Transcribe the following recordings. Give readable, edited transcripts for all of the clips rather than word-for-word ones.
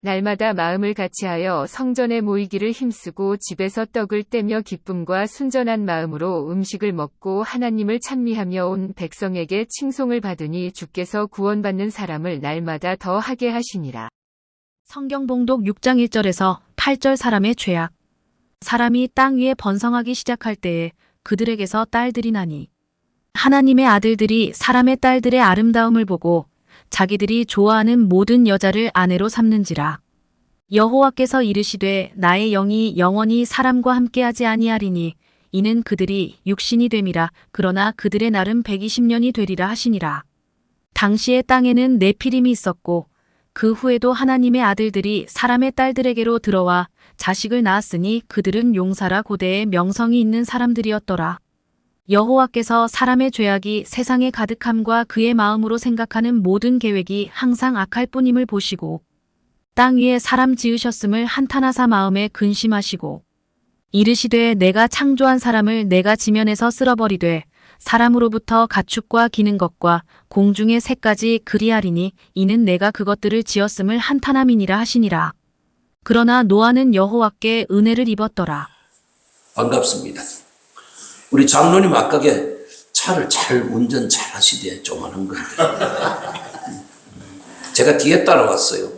날마다 마음을 같이하여 성전에 모이기를 힘쓰고 집에서 떡을 떼며 기쁨과 순전한 마음으로 음식을 먹고 하나님을 찬미하며 온 백성에게 칭송을 받으니 주께서 구원받는 사람을 날마다 더 하게 하시니라. 성경 봉독 6장 1절에서 8절. 사람의 죄악. 사람이 땅 위에 번성하기 시작할 때에 그들에게서 딸들이 나니 하나님의 아들들이 사람의 딸들의 아름다움을 보고 자기들이 좋아하는 모든 여자를 아내로 삼는지라. 여호와께서 이르시되 나의 영이 영원히 사람과 함께하지 아니하리니 이는 그들이 육신이 됨이라. 그러나 그들의 날은 120년이 되리라 하시니라. 당시의 땅에는 네피림이 있었고 그 후에도 하나님의 아들들이 사람의 딸들에게로 들어와 자식을 낳았으니 그들은 용사라 고대에 명성이 있는 사람들이었더라. 여호와께서 사람의 죄악이 세상에 가득함과 그의 마음으로 생각하는 모든 계획이 항상 악할 뿐임을 보시고 땅 위에 사람 지으셨음을 한탄하사 마음에 근심하시고 이르시되 내가 창조한 사람을 내가 지면에서 쓸어버리되 사람으로부터 가축과 기는 것과 공중의 새까지 그리하리니 이는 내가 그것들을 지었음을 한탄함이니라 하시니라. 그러나 노아는 여호와께 은혜를 입었더라. 반갑습니다. 우리 장로님 아까게 차를 잘 운전 잘 하시대. 조만한 건데 제가 뒤에 따라왔어요.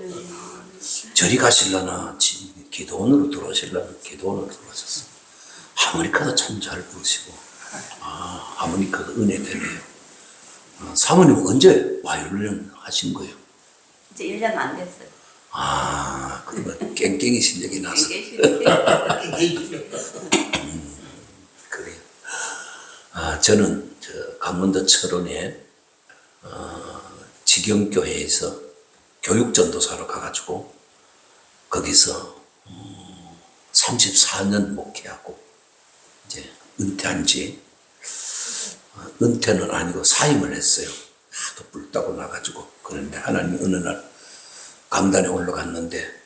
저리 가실라나 기도원으로 들어오실라나 기도원으로 들어오셨어요. 하모니카도 참 잘 부르시고 하모니카가 은혜 되네요. 사모님 언제 바이올린 하신 거예요? 이제 1년 안 됐어요. 그러면 깽깽이 실력이 나서 그래요. 저는 강원도 철원에 직영교회에서 교육전도사로 가가지고 거기서 34년 목회하고 이제 은퇴한 지 은퇴는 아니고 사임을 했어요. 하도 불따고 나가지고. 그런데 하나님 어느 날 강단에 올라갔는데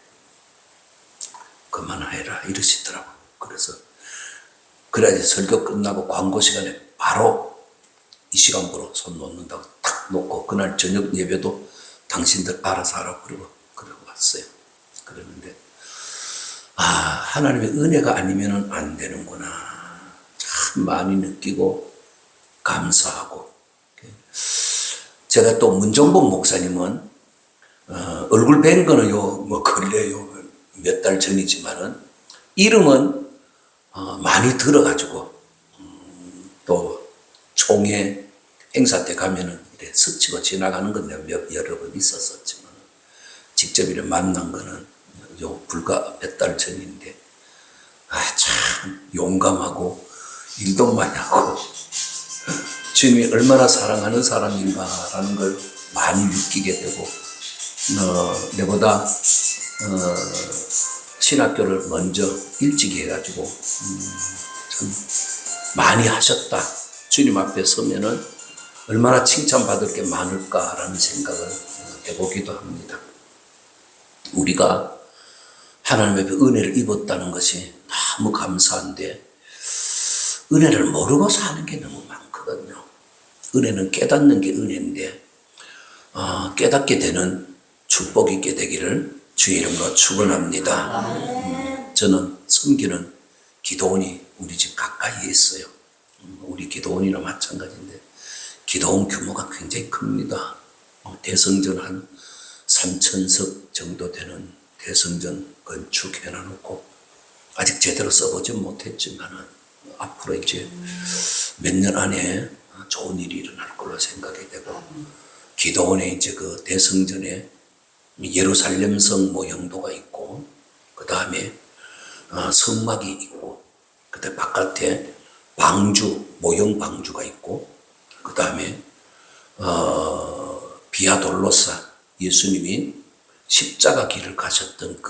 그만해라 이러시더라고. 그래서 그래야지 설교 끝나고 광고 시간에 바로 이 시간부로 손 놓는다고 탁 놓고 그날 저녁 예배도 당신들 알아서 하라고 그러고 왔어요. 그러는데 하나님의 은혜가 아니면은 안 되는구나. 참 많이 느끼고 감사하고. 제가 또 문정복 목사님은 얼굴 뵌 거는 근래요 몇 달 전이지만은 이름은 많이 들어가지고 또 총회 행사 때 가면은 이래 스치고 지나가는 건 여러 번 있었었지만 직접 이래 만난 거는 불과 몇 달 전인데 참 용감하고 일도 많이 하고 주님이 얼마나 사랑하는 사람인가라는 걸 많이 느끼게 되고 내보다 신학교를 먼저 일찍 해가지고 참 많이 하셨다. 주님 앞에 서면은 얼마나 칭찬받을 게 많을까라는 생각을 해보기도 합니다. 우리가 하나님 앞에 은혜를 입었다는 것이 너무 감사한데 은혜를 모르고 사는 게 너무 많거든요. 은혜는 깨닫는 게 은혜인데 깨닫게 되는 축복 있게 되기를 주의 이름으로 축원합니다. 저는 섬기는 기도원이 우리 집 가까이에 있어요. 우리 기도원이나 마찬가지인데 기도원 규모가 굉장히 큽니다. 대성전 한 3,000석 정도 되는 대성전 건축해 놔놓고 아직 제대로 써보지 못했지만은 앞으로 이제 몇 년 안에 좋은 일이 일어날 걸로 생각이 되고 기도원에 이제 그 대성전에 예루살렘성 모형도가 있고 그 다음에 성막이 있고 그다음에 바깥에 방주 모형 방주가 있고 그 다음에 비아돌로사 예수님이 십자가 길을 가셨던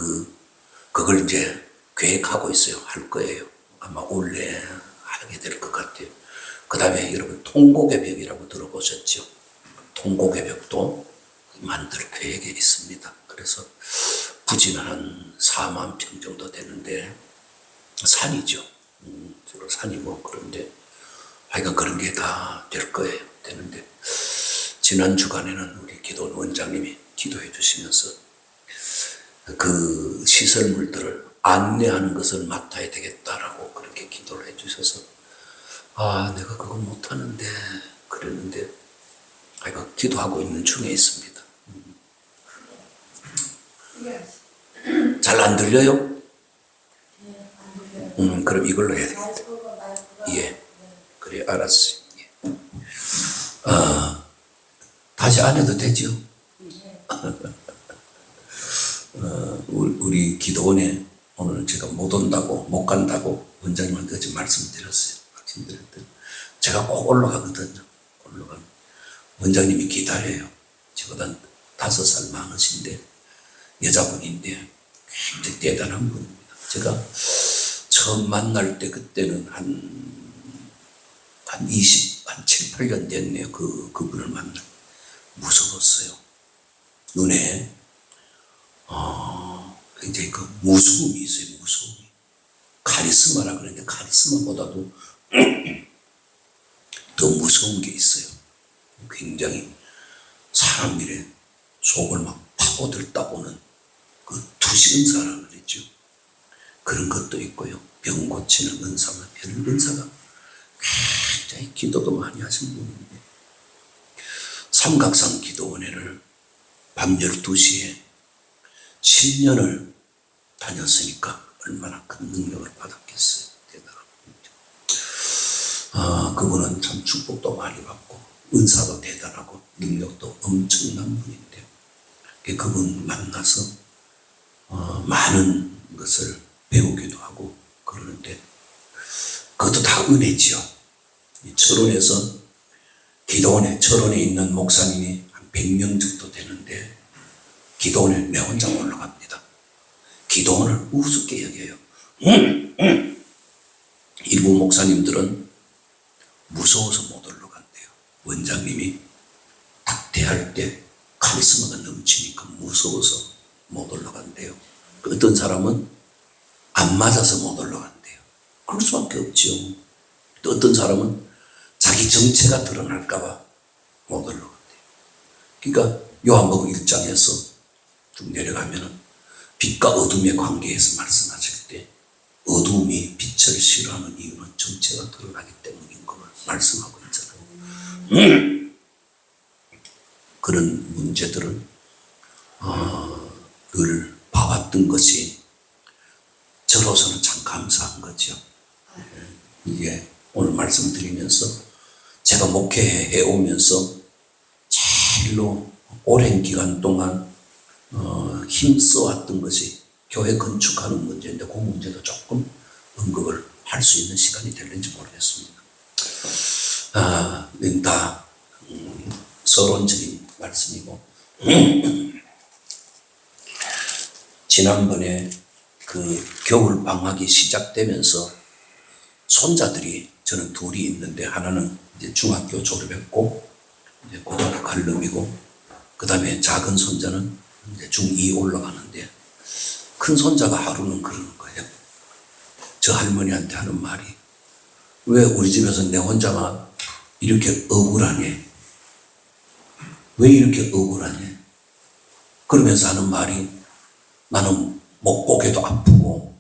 그걸 이제 계획하고 있어요. 할 거예요. 아마 올해 하게 될 것 같아요. 그 다음에 여러분 통곡의 벽이라고 들어보셨죠? 통곡의 벽도 만들 계획에 있습니다. 그래서 부지는 한 4만 평 정도 되는데 산이죠. 주로 산이고 그런데 하여간 그런 게 다 될 거예요. 되는데 지난 주간에는 우리 기도원 원장님이 기도해 주시면서 그 시설물들을 안내하는 것을 맡아야 되겠다라고 그렇게 기도를 해주셔서 내가 그거 못하는데 그랬는데 기도하고 있는 중에 있습니다. 잘 안 들려요? 그럼 이걸로 해야 되겠다. 예, 그래 알았어요. 예. 다시 안 해도 되죠? 우리 기도원에 오늘 제가 못 온다고 못 간다고 원장님한테 어제 말씀드렸어요. 말씀드렸더니 제가 꼭 올라가거든요. 원장님이 기다려요. 저보다 5살 많으신데 여자분인데 굉장히 대단한 분입니다. 제가 처음 만날 때 그때는 한 7, 8년 됐네요. 그분을 만나. 무서웠어요. 눈에 굉장히 그 무서움이 있어요. 무서움이. 카리스마라 그러는데 카리스마보다도 더 무서운 게 있어요. 굉장히 사람 일에 속을 막 파고들다 보는 그 투시은사라 그랬죠. 그런 것도 있고요. 병 고치는 은사가 별 은사가 굉장히 기도도 많이 하신 분인데 삼각산 기도원회를 밤 12시에 10년을 다녔으니까 얼마나 큰 능력을 받았겠어요. 대단합니다. 그분은 참 축복도 많이 받고 은사도 대단하고 능력도 엄청난 분인데 그분 만나서 많은 것을 배우기도 하고 그러는데 그것도 다 은혜지요. 철원에서 기도원에 철원에 있는 목사님이 한 100명 정도 되는데 기도원에 내 혼자 올라갑니다. 기도원을 우습게 여겨요. 일부 목사님들은 무서워서 못 올라간대요. 원장님이 딱 대할 때 카리스마가 넘치니까 무서워서 못 올라간대요. 어떤 사람은 안 맞아서 못 올라간대요. 그럴 수밖에 없죠. 또 어떤 사람은 자기 정체가 드러날까봐 못 올라간대요. 그러니까 요한복음 1장에서 쭉 내려가면은 빛과 어둠의 관계에서 말씀하실 때 어둠이 빛을 싫어하는 이유는 정체가 드러나기 때문인 것을 말씀하고 있잖아요. 그런 문제들은 늘 봐왔던 것이 저로서는 참 감사한 거죠. 이게 오늘 말씀드리면서 제가 목회해 오면서 제일로 오랜 기간 동안 힘써왔던 것이 교회 건축하는 문제인데 그 문제도 조금 언급을 할 수 있는 시간이 될는지 모르겠습니다. 이건 다 서론적인 말씀이고 지난번에 그 겨울 방학이 시작되면서 손자들이 저는 둘이 있는데 하나는 이제 중학교 졸업했고 이제 고등학교 갈 놈이고 그 다음에 작은 손자는 이제 중2 올라가는데 큰 손자가 하루는 그러는 거예요. 저 할머니한테 하는 말이 왜 우리 집에서 내 혼자만 이렇게 억울하냐? 왜 이렇게 억울하냐? 그러면서 하는 말이 나는 목고개도 아프고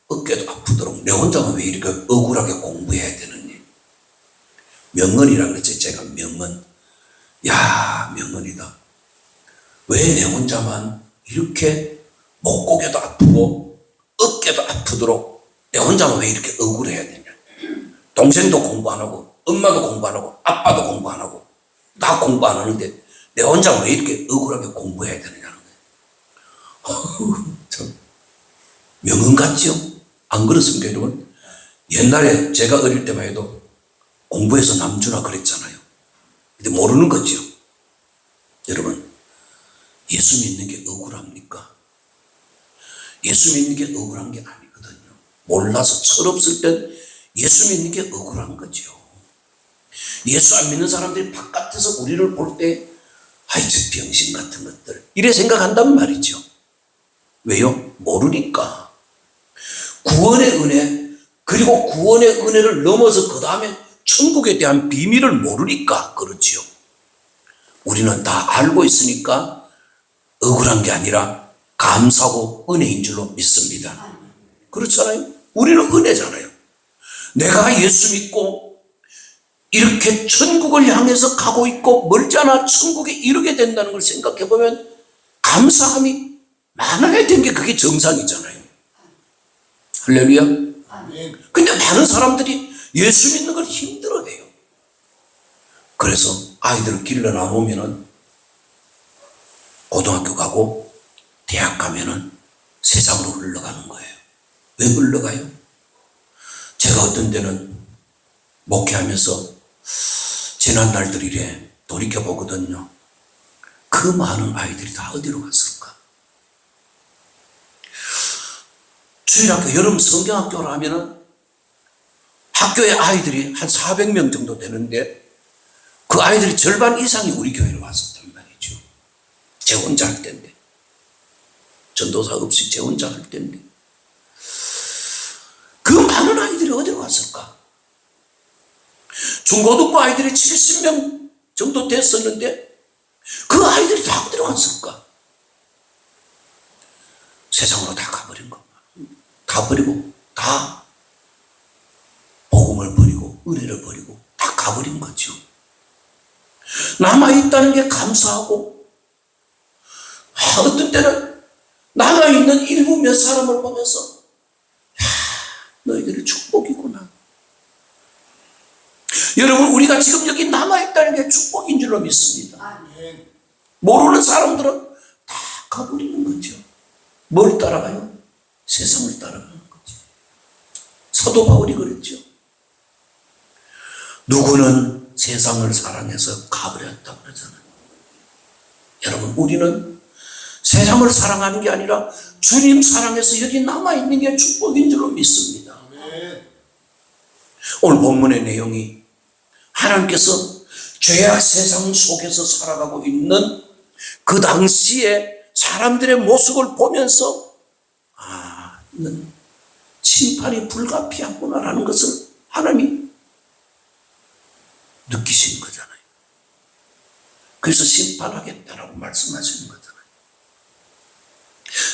어깨도 아프도록 내 혼자만 왜 이렇게 억울하게 공부해야 되느냐? 명언이라 그랬지. 제가 명언. 야, 명언이다. 왜 내 혼자만 이렇게 목고개도 아프고 어깨도 아프도록 내 혼자만 왜 이렇게 억울해야 되냐? 동생도 공부 안 하고 엄마도 공부 안 하고 아빠도 공부 안 하고 다 공부 안 하는데 내 혼자 왜 이렇게 억울하게 공부해야 되느냐는 거예요. 참 명언 같지요? 안 그렇습니까 여러분? 옛날에 제가 어릴 때만 해도 공부해서 남주라 그랬잖아요. 근데 모르는 거죠. 여러분 예수 믿는 게 억울합니까? 예수 믿는 게 억울한 게 아니거든요. 몰라서 철없을 땐 예수 믿는 게 억울한 거죠. 예수 안 믿는 사람들이 바깥에서 우리를 볼 때 아이 저 병신 같은 것들 이래 생각한단 말이죠. 왜요? 모르니까. 구원의 은혜 그리고 구원의 은혜를 넘어서 그 다음에 천국에 대한 비밀을 모르니까 그렇지요. 우리는 다 알고 있으니까 억울한 게 아니라 감사하고 은혜인 줄로 믿습니다. 그렇잖아요. 우리는 은혜잖아요. 내가 예수 믿고 이렇게 천국을 향해서 가고 있고 멀지 않아 천국에 이르게 된다는 걸 생각해 보면 감사함이 많아야 되는 게 그게 정상이잖아요. 할렐루야. 근데 많은 사람들이 예수 믿는 걸 힘들어해요. 그래서 아이들을 길러 나오면은 고등학교 가고 대학 가면은 세상으로 흘러가는 거예요. 왜 흘러가요? 제가 어떤 때는 목회하면서 지난 날들 이래 돌이켜보거든요. 그 많은 아이들이 다 어디로 갔을까? 주일학교, 여름 성경학교를 하면은 학교에 아이들이 한 400명 정도 되는데 그 아이들이 절반 이상이 우리 교회로 왔었단 말이죠. 제 혼자 할 때인데. 전도사 없이 제 혼자 할 때인데. 그 많은 아이들이 어디로 갔을까? 중고등부 아이들이 70명 정도 됐었는데 그 아이들이 다 어디로 갔을까? 세상으로 다 가버린 거. 다 버리고, 다 복음을 버리고, 은혜를 버리고, 다 가버린 거죠. 남아있다는 게 감사하고, 어떤 때는 남아있는 일부 몇 사람을 보면서, 너희들이 축복이구나. 여러분, 우리가 지금 여기 남아있다는 게 축복인 줄로 믿습니다. 모르는 사람들은 다 가버리는 거죠. 뭘 따라가요? 세상을 따라가는 거죠. 사도 바울이 그랬죠. 누구는 세상을 사랑해서 가버렸다 그러잖아요. 여러분, 우리는 세상을 사랑하는 게 아니라 주님 사랑해서 여기 남아있는 게 축복인 줄로 믿습니다. 오늘 본문의 내용이 하나님께서 죄악 세상 속에서 살아가고 있는 그 당시에 사람들의 모습을 보면서 이건 심판이 불가피하구나라는 것을 하나님이 느끼신 거잖아요. 그래서 심판하겠다라고 말씀하시는 거잖아요.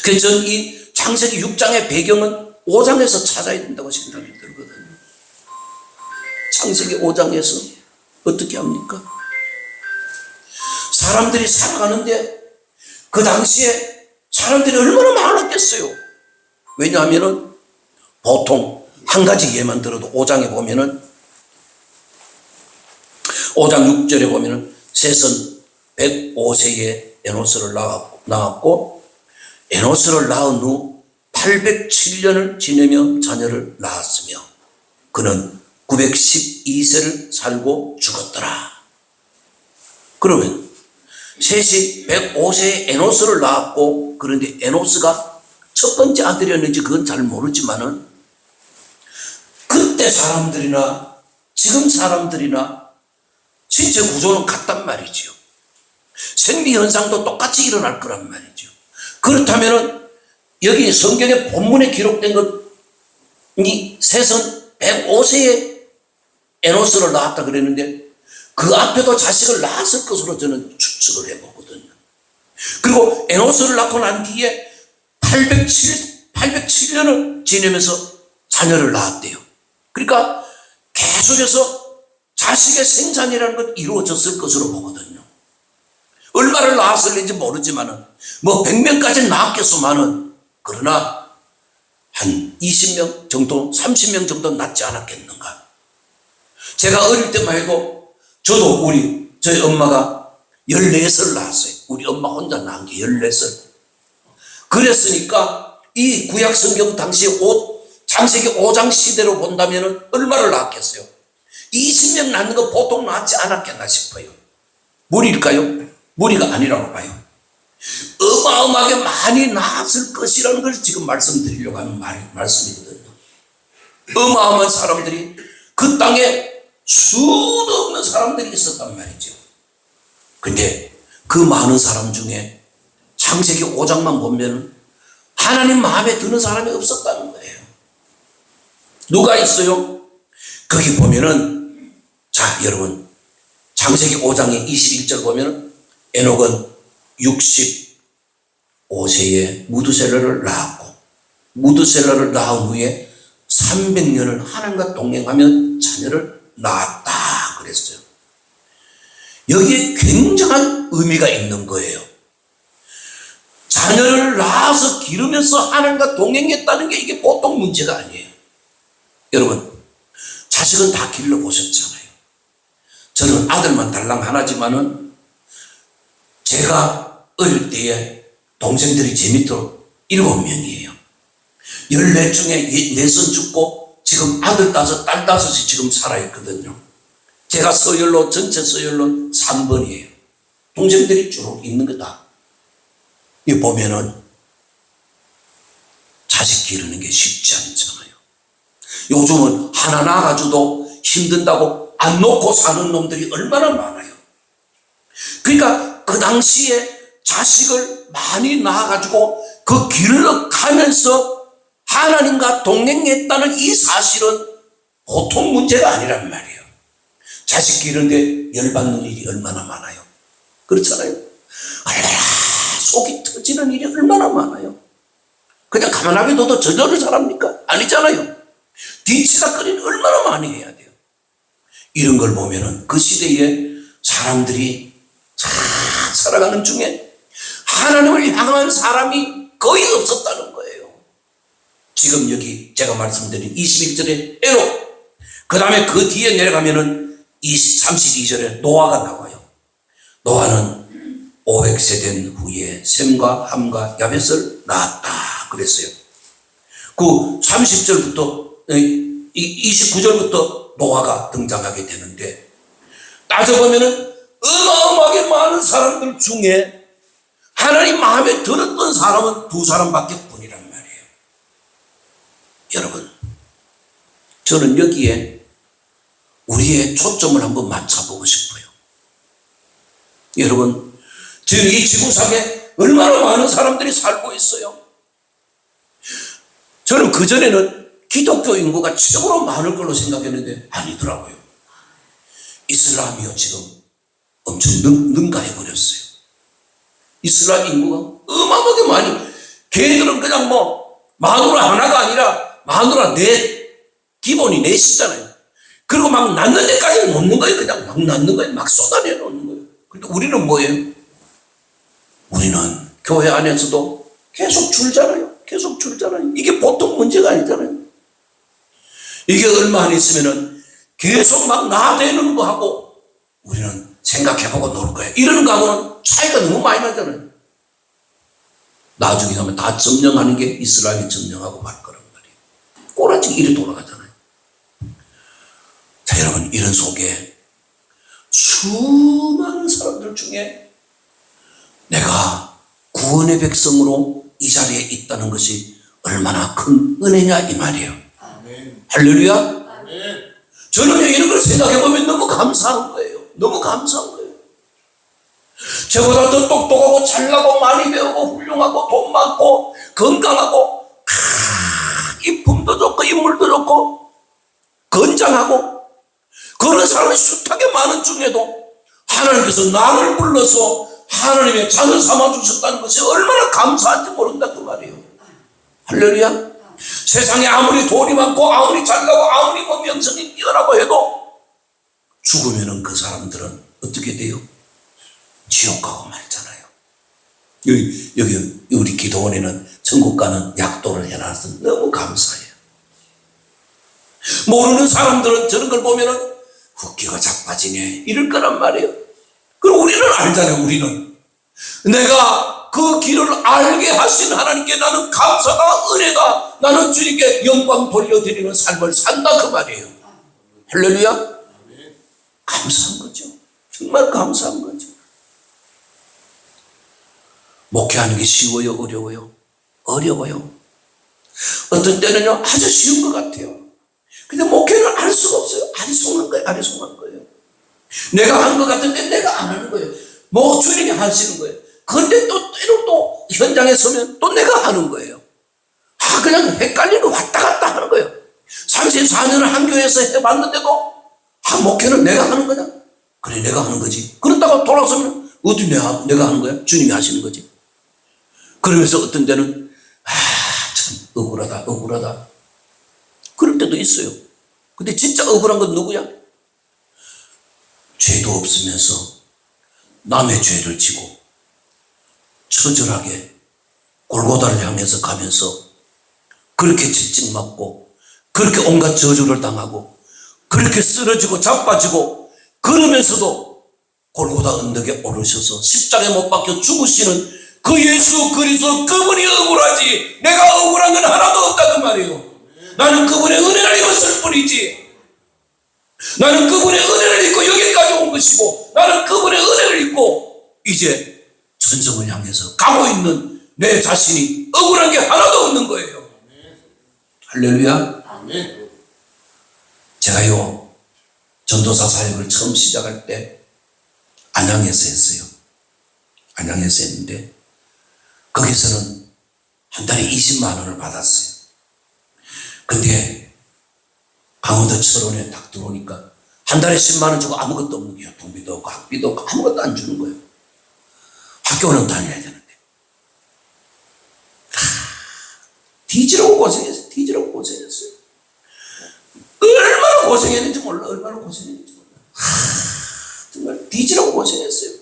그래서 저는 이 창세기 6장의 배경은 5장에서 찾아야 된다고 생각이 들거든요. 창세기 5장에서 어떻게 합니까? 사람들이 살아가는데 그 당시에 사람들이 얼마나 많았겠어요. 왜냐하면은 보통 한 가지 예만 들어도 5장에 보면은 5장 6절에 보면은 셋은 105세에 에노스를 낳았고 에노스를 낳은 후 807년을 지내며 자녀를 낳았으며 그는 912세를 살고 죽었더라. 그러면 셋이 105세에 에노스를 낳았고 그런데 에노스가 첫 번째 아들이었는지 그건 잘 모르지만은 그때 사람들이나 지금 사람들이나 신체 구조는 같단 말이죠. 생리 현상도 똑같이 일어날 거란 말이죠. 그렇다면은 여기 성경의 본문에 기록된 것이 셋은 105세에 에노스를 낳았다 그랬는데 그 앞에도 자식을 낳았을 것으로 저는 추측을 해보거든요. 그리고 에노스를 낳고 난 뒤에 807년을 지내면서 자녀를 낳았대요. 그러니까 계속해서 자식의 생산이라는 건 이루어졌을 것으로 보거든요. 얼마를 낳았을는지 모르지만은 뭐 100명까지는 낳았겠소만은 그러나 한 20명 정도, 30명 정도 낳지 않았겠는가. 제가 어릴 때만 해도 저도 저희 엄마가 14살 낳았어요. 우리 엄마 혼자 낳은 게 14살. 그랬으니까 이 구약 성경 당시 창세기 5장 시대로 본다면 얼마를 낳았겠어요? 20명 낳는 거 보통 낳지 않았겠나 싶어요. 무리일까요? 무리가 아니라고 봐요. 어마어마하게 많이 낳았을 것이라는 걸 지금 말씀드리려고 하는 말씀이거든요. 어마어마한 사람들이 그 땅에 수도 없는 사람들이 있었단 말이죠. 근데 그 많은 사람 중에 창세기 5장만 보면 하나님 마음에 드는 사람이 없었다는 거예요. 누가 있어요? 거기 보면은 자 여러분 창세기 5장의 21절 보면은 에녹은 60 오세에 무드셀러를 낳았고 무드셀러를 낳은 후에 300년을 하나님과 동행하며 자녀를 낳았다 그랬어요. 여기에 굉장한 의미가 있는 거예요. 자녀를 낳아서 기르면서 하나님과 동행했다는 게 이게 보통 문제가 아니에요. 여러분, 자식은 다 길러보셨잖아요. 저는 아들만 달랑 하나지만은 제가 어릴 때에 동생들이 제 밑으로 7명이에요. 14 중에 4선 죽고 지금 아들 5, 딸 5이 지금 살아있거든요. 제가 서열로, 전체 서열로 3번이에요. 동생들이 쭉 있는 거다. 이 보면은 자식 기르는 게 쉽지 않잖아요. 요즘은 하나 낳아가지고도 힘든다고 안 놓고 사는 놈들이 얼마나 많아요. 그러니까 그 당시에 자식을 많이 낳아가지고 그 길을 가면서 하나님과 동행했다는 이 사실은 보통 문제가 아니란 말이에요. 자식 기르는데 열받는 일이 얼마나 많아요. 그렇잖아요. 얼마나 속이 터지는 일이 얼마나 많아요. 그냥 가만하게 둬도 저절로 잘합니까? 아니잖아요. 뒤치다거리는 얼마나 많이 해야 돼요. 이런 걸 보면은 그 시대에 사람들이 살아가는 중에 하나님을 향한 사람이 거의 없었다는 거예요. 지금 여기 제가 말씀드린 21절에 에녹, 그 다음에 그 뒤에 내려가면은 32절에 노아가 나와요. 노아는 500세 된 후에 셈과 함과 야벳을 낳았다 그랬어요. 그 30절부터 29절부터 노아가 등장하게 되는데 따져보면은 어마어마하게 많은 사람들 중에 하나님 마음에 들었던 사람은 2사람밖에 뿐이란 말이에요. 여러분, 저는 여기에 우리의 초점을 한번 맞춰보고 싶어요. 여러분, 지금 이 지구상에 얼마나 많은 사람들이 살고 있어요. 저는 그전에는 기독교 인구가 최고로 많을 걸로 생각했는데 아니더라고요. 이슬람이요 지금 엄청 능가해버렸어요. 이슬람 인구가 어마어마하게 많이, 걔들은 그냥 뭐 마누라 하나가 아니라 마누라 넷, 기본이 넷이잖아요. 그리고 막 낳는 데까지 놓는 거예요. 그냥 막 낳는 거예요. 막 쏟아내 놓는 거예요. 근데 우리는 뭐예요? 우리는 교회 안에서도 계속 줄잖아요. 계속 줄잖아요. 이게 보통 문제가 아니잖아요. 이게 얼마 안 있으면은 계속 막 나대는 거 하고 우리는 생각해보고 놀 거예요. 이런 거하고는 차이가 너무 많이 나잖아요. 나중에 가면 다 점령하는 게 이스라엘이 점령하고 말 거란 말이에요. 꼬라지 이리 돌아가잖아요. 자, 여러분, 이런 속에 수많은 사람들 중에 내가 구원의 백성으로 이 자리에 있다는 것이 얼마나 큰 은혜냐 이 말이에요. 아멘. 할렐루야. 아멘. 저는 이런 걸 생각해보면 너무 감사한 거예요. 너무 감사한 거예요. 저보다 더 똑똑하고 잘나고 많이 배우고 훌륭하고 돈 많고 건강하고 이품도 좋고 인물도 좋고 건장하고 그런 사람이 숱하게 많은 중에도 하나님께서 나를 불러서 하나님의 자녀 삼아주셨다는 것이 얼마나 감사한지 모른다 그 말이에요. 할렐루야. 세상에 아무리 돈이 많고 아무리 잘나고 아무리 뭐 명성이 뛰어나고 해도 죽으면은 그 사람들은 어떻게 돼요? 지옥 가고 말잖아요. 여기 우리 기도원에는 천국 가는 약도를 해놔서 너무 감사해요. 모르는 사람들은 저런 걸 보면은 붓기가 자빠지네 이럴 거란 말이에요. 그럼 우리는 알잖아요. 우리는 내가 그 길을 알게 하신 하나님께 나는 감사가 은혜가 나는 주님께 영광 돌려드리는 삶을 산다 그 말이에요. 할렐루야. 감사한 거죠. 정말 감사한 거죠. 목회하는 게 쉬워요? 어려워요? 어려워요. 어떤 때는요 아주 쉬운 것 같아요. 근데 목회는 알 수가 없어요. 아리송한 거예요. 아리송한 거예요. 내가 한 것 같은데 내가 안 하는 거예요. 뭐 주님이 하시는 거예요. 그런데 또 때로 또 현장에 서면 또 내가 하는 거예요. 그냥 헷갈리고 왔다 갔다 하는 거예요. 34년을 한 교회에서 해봤는데도 목회는 내가 하는 거냐? 그래 내가 하는 거지. 그러다가 돌아서면 어디 내가 하는 거야? 주님이 하시는 거지. 그러면서 어떤 때는 참 억울하다 억울하다 그럴 때도 있어요. 근데 진짜 억울한 건 누구야? 죄도 없으면서 남의 죄를 지고 처절하게 골고다를 향해서 가면서 그렇게 채찍맞고 그렇게 온갖 저주를 당하고 그렇게 쓰러지고 자빠지고 그러면서도 골고다 언덕에 오르셔서 십자가에 못 박혀 죽으시는 그 예수 그리스도 그분이 억울하지 내가 억울한 건 하나도 없다는 말이에요. 나는 그분의 은혜를 입었을 뿐이지. 나는 그분의 은혜를 입고 여기까지 온 것이고 나는 그분의 은혜를 입고 이제 천성을 향해서 가고 있는 내 자신이 억울한 게 하나도 없는 거예요. 할렐루야. 아멘. 제가요 전도사 사역을 처음 시작할 때 안양에서 했어요. 안양에서 했는데 거기서는 한 달에 20만 원을 받았어요. 근데 강원도 철원에 딱 들어오니까 한 달에 10만 원 주고 아무것도 없는 거예요. 교통비도 없고 학비도 없고 아무것도 안 주는 거예요. 학교는 다녀야 되는데 뒤지라고 고생했어요. 뒤지라고 고생했어요. 얼마나 고생했는지 몰라. 얼마나 고생했는지 몰라. 정말 뒤지라고 고생했어요.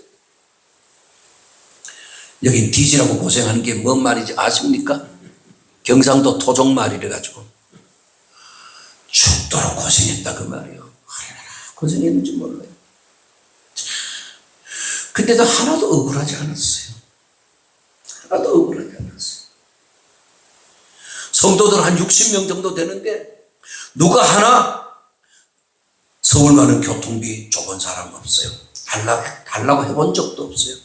여기 뒤지라고 고생하는 게 뭔 말인지 아십니까? 경상도 토종 말이래 가지고 죽도록 고생했다 그 말이에요. 얼마나 고생했는지 몰라요. 근데도 하나도 억울하지 않았어요. 하나도 억울하지 않았어요. 성도들 한 60명 정도 되는데 누가 하나 서울 가는 교통비 줘본 사람 없어요. 달라고 해본 적도 없어요.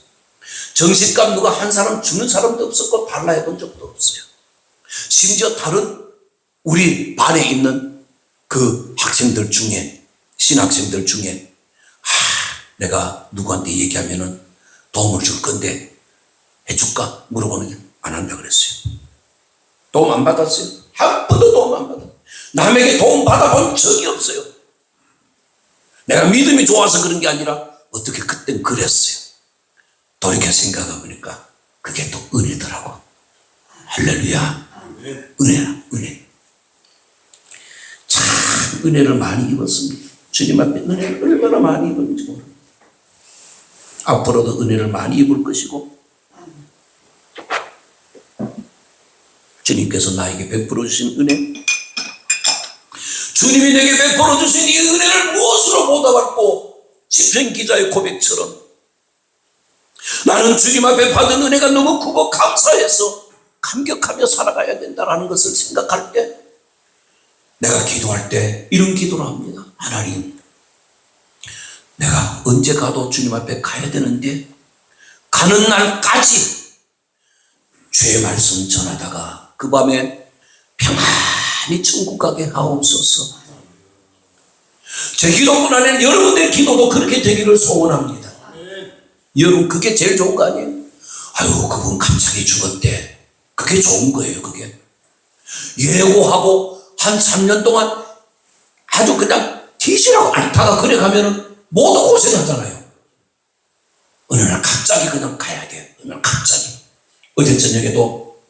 정신값 누가 한 사람 주는 사람도 없었고 달라 해본 적도 없어요. 심지어 다른 우리 반에 있는 그 학생들 중에 신학생들 중에 내가 누구한테 얘기하면은 도움을 줄 건데 해줄까? 물어보는 게 안 한다 그랬어요. 도움 안 받았어요. 한 번도 도움 안 받았어요. 남에게 도움 받아본 적이 없어요. 내가 믿음이 좋아서 그런 게 아니라 어떻게 그땐 그랬어요. 돌이켜 생각해 보니까 그게 또 은혜더라고. 할렐루야. 은혜라 은혜. 참 은혜를 많이 입었습니다. 주님 앞에 은혜를 얼마나 많이 입었는지 몰라요. 앞으로도 은혜를 많이 입을 것이고 주님께서 나에게 베풀어 주신 은혜, 주님이 내게 베풀어 주신 이 은혜를 무엇으로 보답할고 시편 기자의 고백처럼 나는 주님 앞에 받은 은혜가 너무 크고 감사해서 감격하며 살아가야 된다는 것을 생각할 때 내가 기도할 때 이런 기도를 합니다. 하나님, 내가 언제 가도 주님 앞에 가야 되는데 가는 날까지 주의 말씀 전하다가 그 밤에 평안히 천국 가게 하옵소서. 제 기도뿐 아니라 여러분들의 기도도 그렇게 되기를 소원합니다. 여러분 그게 제일 좋은 거 아니에요? 아유 그분 갑자기 죽었대. 그게 좋은 거예요. 그게 예고하고 한 3년 동안 아주 그냥 뒤지라고 앓다가 그래 가면은 모두 고생하잖아요. 어느 날 갑자기 그냥 가야 돼요. 어느 날 갑자기. 어제 저녁에도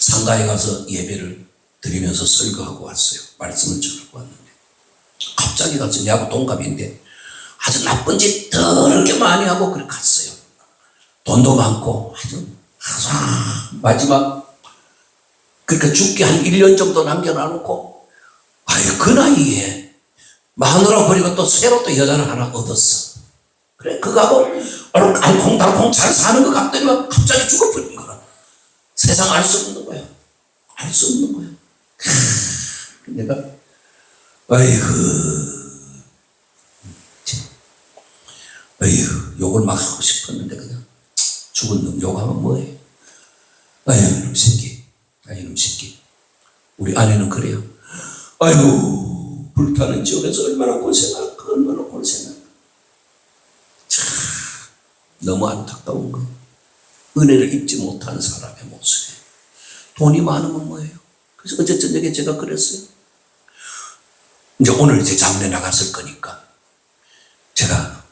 상가에 가서 예배를 드리면서 설교하고 왔어요. 말씀을 전하고 왔는데 갑자기 가서 내하고 동갑인데 아주 나쁜 짓 더럽게 많이 하고 그렇게 갔어요. 돈도 많고 아주 마지막 그러니까 죽기 한 1년 정도 남겨놔놓고 아유 그 나이에 마누라 버리고 또 새로 또 여자를 하나 얻었어. 그래 그거하고 알콩달콩 잘 사는 것 같더니만 갑자기 죽어버린 거야. 세상 알 수 없는 거야. 알 수 없는 거야. 내가 욕을 막 하고 싶었는데 그냥 죽은 놈 욕하면 뭐해. 이놈 새끼. 이놈 새끼. 우리 아내는 그래요. 아이고 불타는 지옥에서 얼마나 고생할까. 얼마나 고생할까. 참 너무 안타까운 거예요. 은혜를 입지 못한 사람의 모습이에요. 돈이 많으면 뭐예요. 그래서 어제 저녁에 제가 그랬어요. 이제 오늘 이제 장례 나갔을 거니까 제가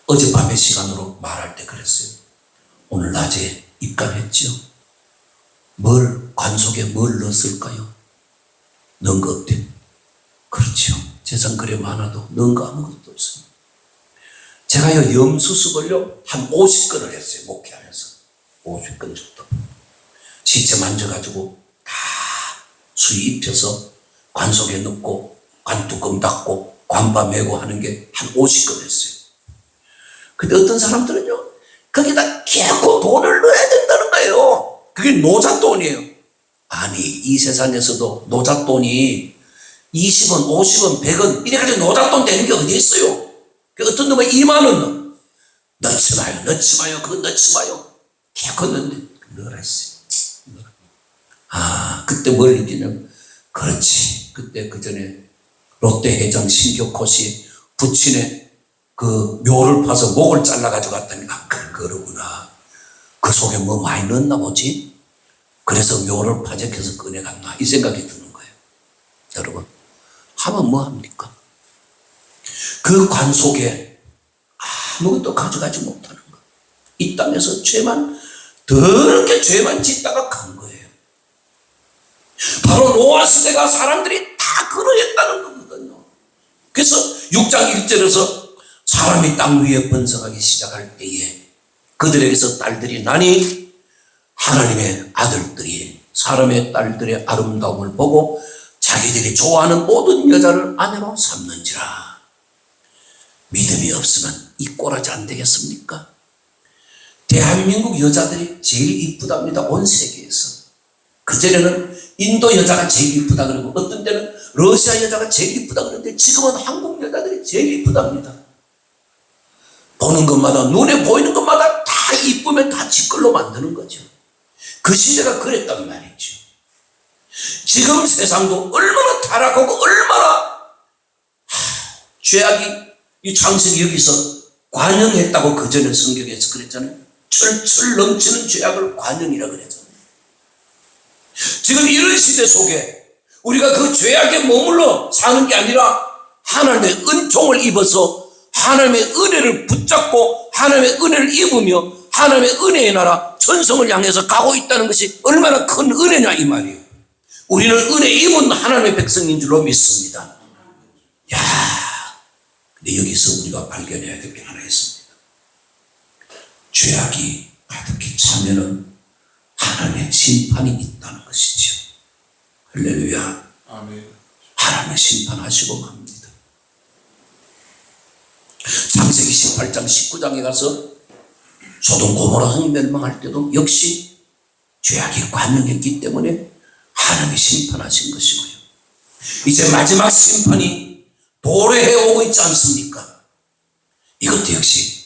어젯밤에 시간으로 말할 때 그랬어요. 오늘 낮에 입감했죠. 관속에 뭘 넣었을까요? 넣은 거 없대. 그렇죠. 재산 그래 많아도 넣은 거 아무것도 없어요. 제가요, 염수습을요, 한 50건을 했어요. 목회하면서. 50건 정도. 시체 만져가지고 다 수의 입혀서 관속에 넣고, 관뚜껑 닫고, 관바 메고 하는 게 한 50건 했어요. 근데 어떤 사람들은요, 거기다 계속 돈을 넣어야 된다는 거예요. 그게 노잣돈이에요. 아니, 이 세상에서도 노잣돈이 20원, 50원, 100원, 이래가지고 노잣돈 되는 게 어디 있어요? 어떤 놈은 2만원 넣지 마요, 넣지 마요, 그거 넣지 마요. 계속 넣는데, 넣으라 했어요. 그때 뭘 느끼냐면, 그렇지. 그때 그 전에 롯데회장 신격호 씨 부친의 그 묘를 파서 목을 잘라가지고 갔더니, 그러구나. 그 속에 뭐 많이 넣었나 보지? 그래서 묘를 파적해서 꺼내갔나? 이 생각이 드는 거예요. 여러분, 하면 뭐 합니까? 그 관 속에 아무것도 가져가지 못하는 거. 이 땅에서 더럽게 죄만 짓다가 간 거예요. 바로 노아 시대가 사람들이 다 그러했다는 거거든요. 그래서 6장 1절에서 사람이 땅 위에 번성하기 시작할 때에 그들에게서 딸들이 나니 하나님의 아들들이 사람의 딸들의 아름다움을 보고 자기들이 좋아하는 모든 여자를 아내로 삼는지라. 믿음이 없으면 이 꼴하지 안 되겠습니까? 대한민국 여자들이 제일 이쁘답니다. 온 세계에서. 그전에는 인도 여자가 제일 이쁘다 그러고 어떤 때는 러시아 여자가 제일 이쁘다 그러는데 지금은 한국 여자들이 제일 이쁘답니다. 보는 것마다, 눈에 보이는 것마다 다 이쁘면 다 지 걸로 만드는 거죠. 그 시대가 그랬단 말이죠. 지금 세상도 얼마나 타락하고 얼마나 죄악이 이 창세기 여기서 관영했다고 그 전에 성경에서 그랬잖아요. 철철 넘치는 죄악을 관영이라 그랬잖아요. 지금 이런 시대 속에 우리가 그 죄악에 머물러 사는 게 아니라 하나님의 은총을 입어서 하나님의 은혜를 붙잡고 하나님의 은혜를 입으며 하나님의 은혜의 나라 천성을 향해서 가고 있다는 것이 얼마나 큰 은혜냐 이 말이에요. 우리는 은혜 입은 하나님의 백성인 줄로 믿습니다. 근데 여기서 우리가 발견해야 될 게 하나 있습니다. 죄악이 가득히 차면은 하나님의 심판이 있다는 것이죠. 할렐루야. 아멘. 하나님의 심판하시고 갑니다. 창세기 18장 19장에 가서 소돔 고모라 성이 멸망할 때도 역시 죄악이 관영했기 때문에 하나님이 심판하신 것이고요. 이제 마지막 심판이 도래해 오고 있지 않습니까? 이것도 역시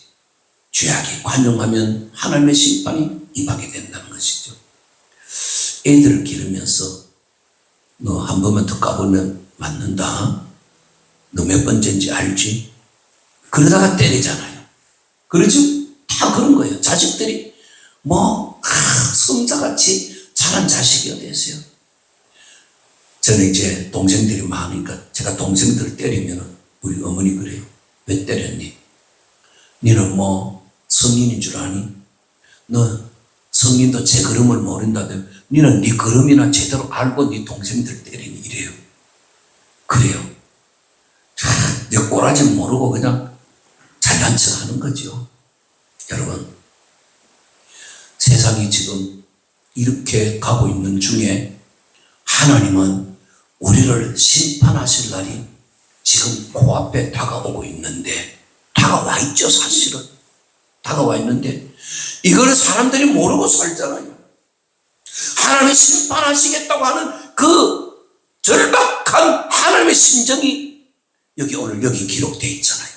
죄악이 관영하면 하나님의 심판이 임하게 된다는 것이죠. 애들을 기르면서 너 한 번만 더 까보면 맞는다. 너 몇 번째인지 알지? 그러다가 때리잖아요. 그러죠? 다 그런 거예요. 자식들이 성자같이 자란 자식이 어디 있어요? 저는 이제 동생들이 많으니까 제가 동생들 때리면 우리 어머니 그래요. 왜 때렸니? 너는 성인인 줄 아니? 너 성인도 제 걸음을 모른다대. 너는 네 걸음이나 제대로 알고 네 동생들 때리니 이래요. 그래요. 내 꼬라지 모르고 그냥 잘난 척 하는 거죠. 여러분, 세상이 지금 이렇게 가고 있는 중에 하나님은 우리를 심판하실 날이 지금 코앞에 다가오고 있는데, 다가와 있죠. 사실은 다가와 있는데 이걸 사람들이 모르고 살잖아요. 하나님이 심판하시겠다고 하는 그 절박한 하나님의 심정이 오늘 여기 기록되어 있잖아요.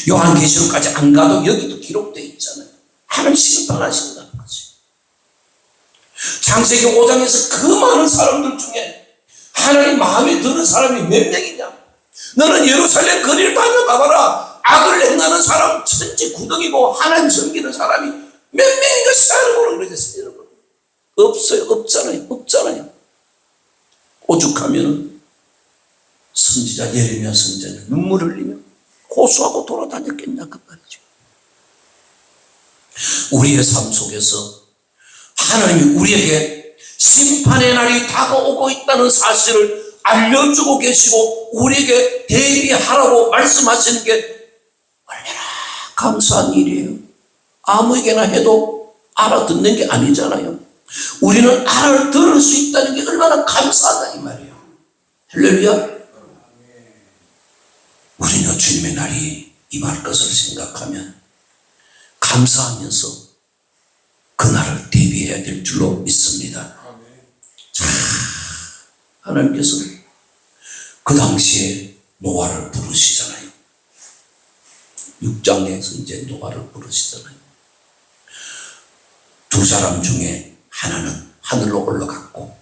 요한계시록까지 안 가도 여기도 기록되어 있잖아요. 하나님 심판하신다는 거지. 창세기 5장에서 그 많은 사람들 중에 하나님 마음에 드는 사람이 몇 명이냐? 너는 예루살렘 거리를 다녀봐봐라. 악을 행하는 사람 천지 구덩이고 하나님 섬기는 사람이 몇 명인가 세어보라 그러겠어요. 여러분, 없어요. 없잖아요. 오죽하면 선지자 예레미야 선지자는 눈물 흘리며 호소하고 돌아다녔겠냐 그 말이죠. 우리의 삶 속에서 하나님이 우리에게 심판의 날이 다가오고 있다는 사실을 알려주고 계시고 우리에게 대비하라고 말씀하시는 게 얼마나 감사한 일이에요. 아무에게나 해도 알아듣는 게 아니잖아요. 우리는 알아들을 수 있다는 게 얼마나 감사하다 이 말이에요. 할렐루야. 우리는 주님의 날이 임할 것을 생각하면 감사하면서 그날을 대비해야 될 줄로 믿습니다. 자, 하나님께서 그 당시에 노아를 부르시잖아요. 6장에서 이제 노아를 부르시잖아요. 두 사람 중에 하나는 하늘로 올라갔고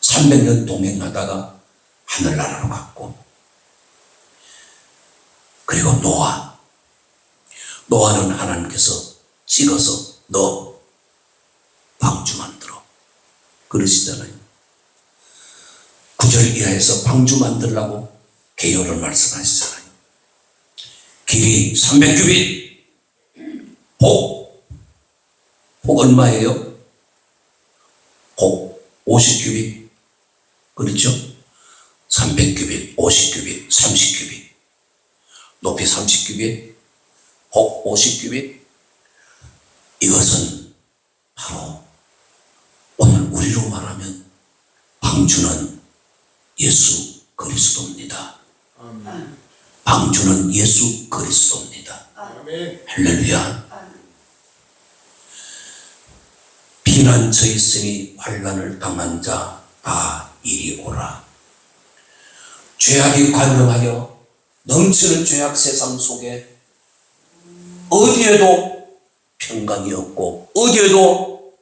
300년 동행하다가 하늘나라로 갔고, 그리고 노아는 하나님께서 찍어서 너 방주 만들어 그러시잖아요. 9절 이하에서 방주 만들라고 개요를 말씀하시잖아요. 길이 300규빗, 폭 얼마예요? 폭 50규빗, 그렇죠? 300규빗, 50규빗, 30규빗, 높이 30규빗, 폭 50규빗. 이것은 바로 오늘 우리로 말하면 방주는 예수 그리스도입니다. 방주는 예수 그리스도입니다. 할렐루야. 피난처 있으니 환난을 당한 자 다 이리 오라. 죄악이 관영하여 넘치는 죄악 세상 속에 어디에도 평강이 없고 어디에도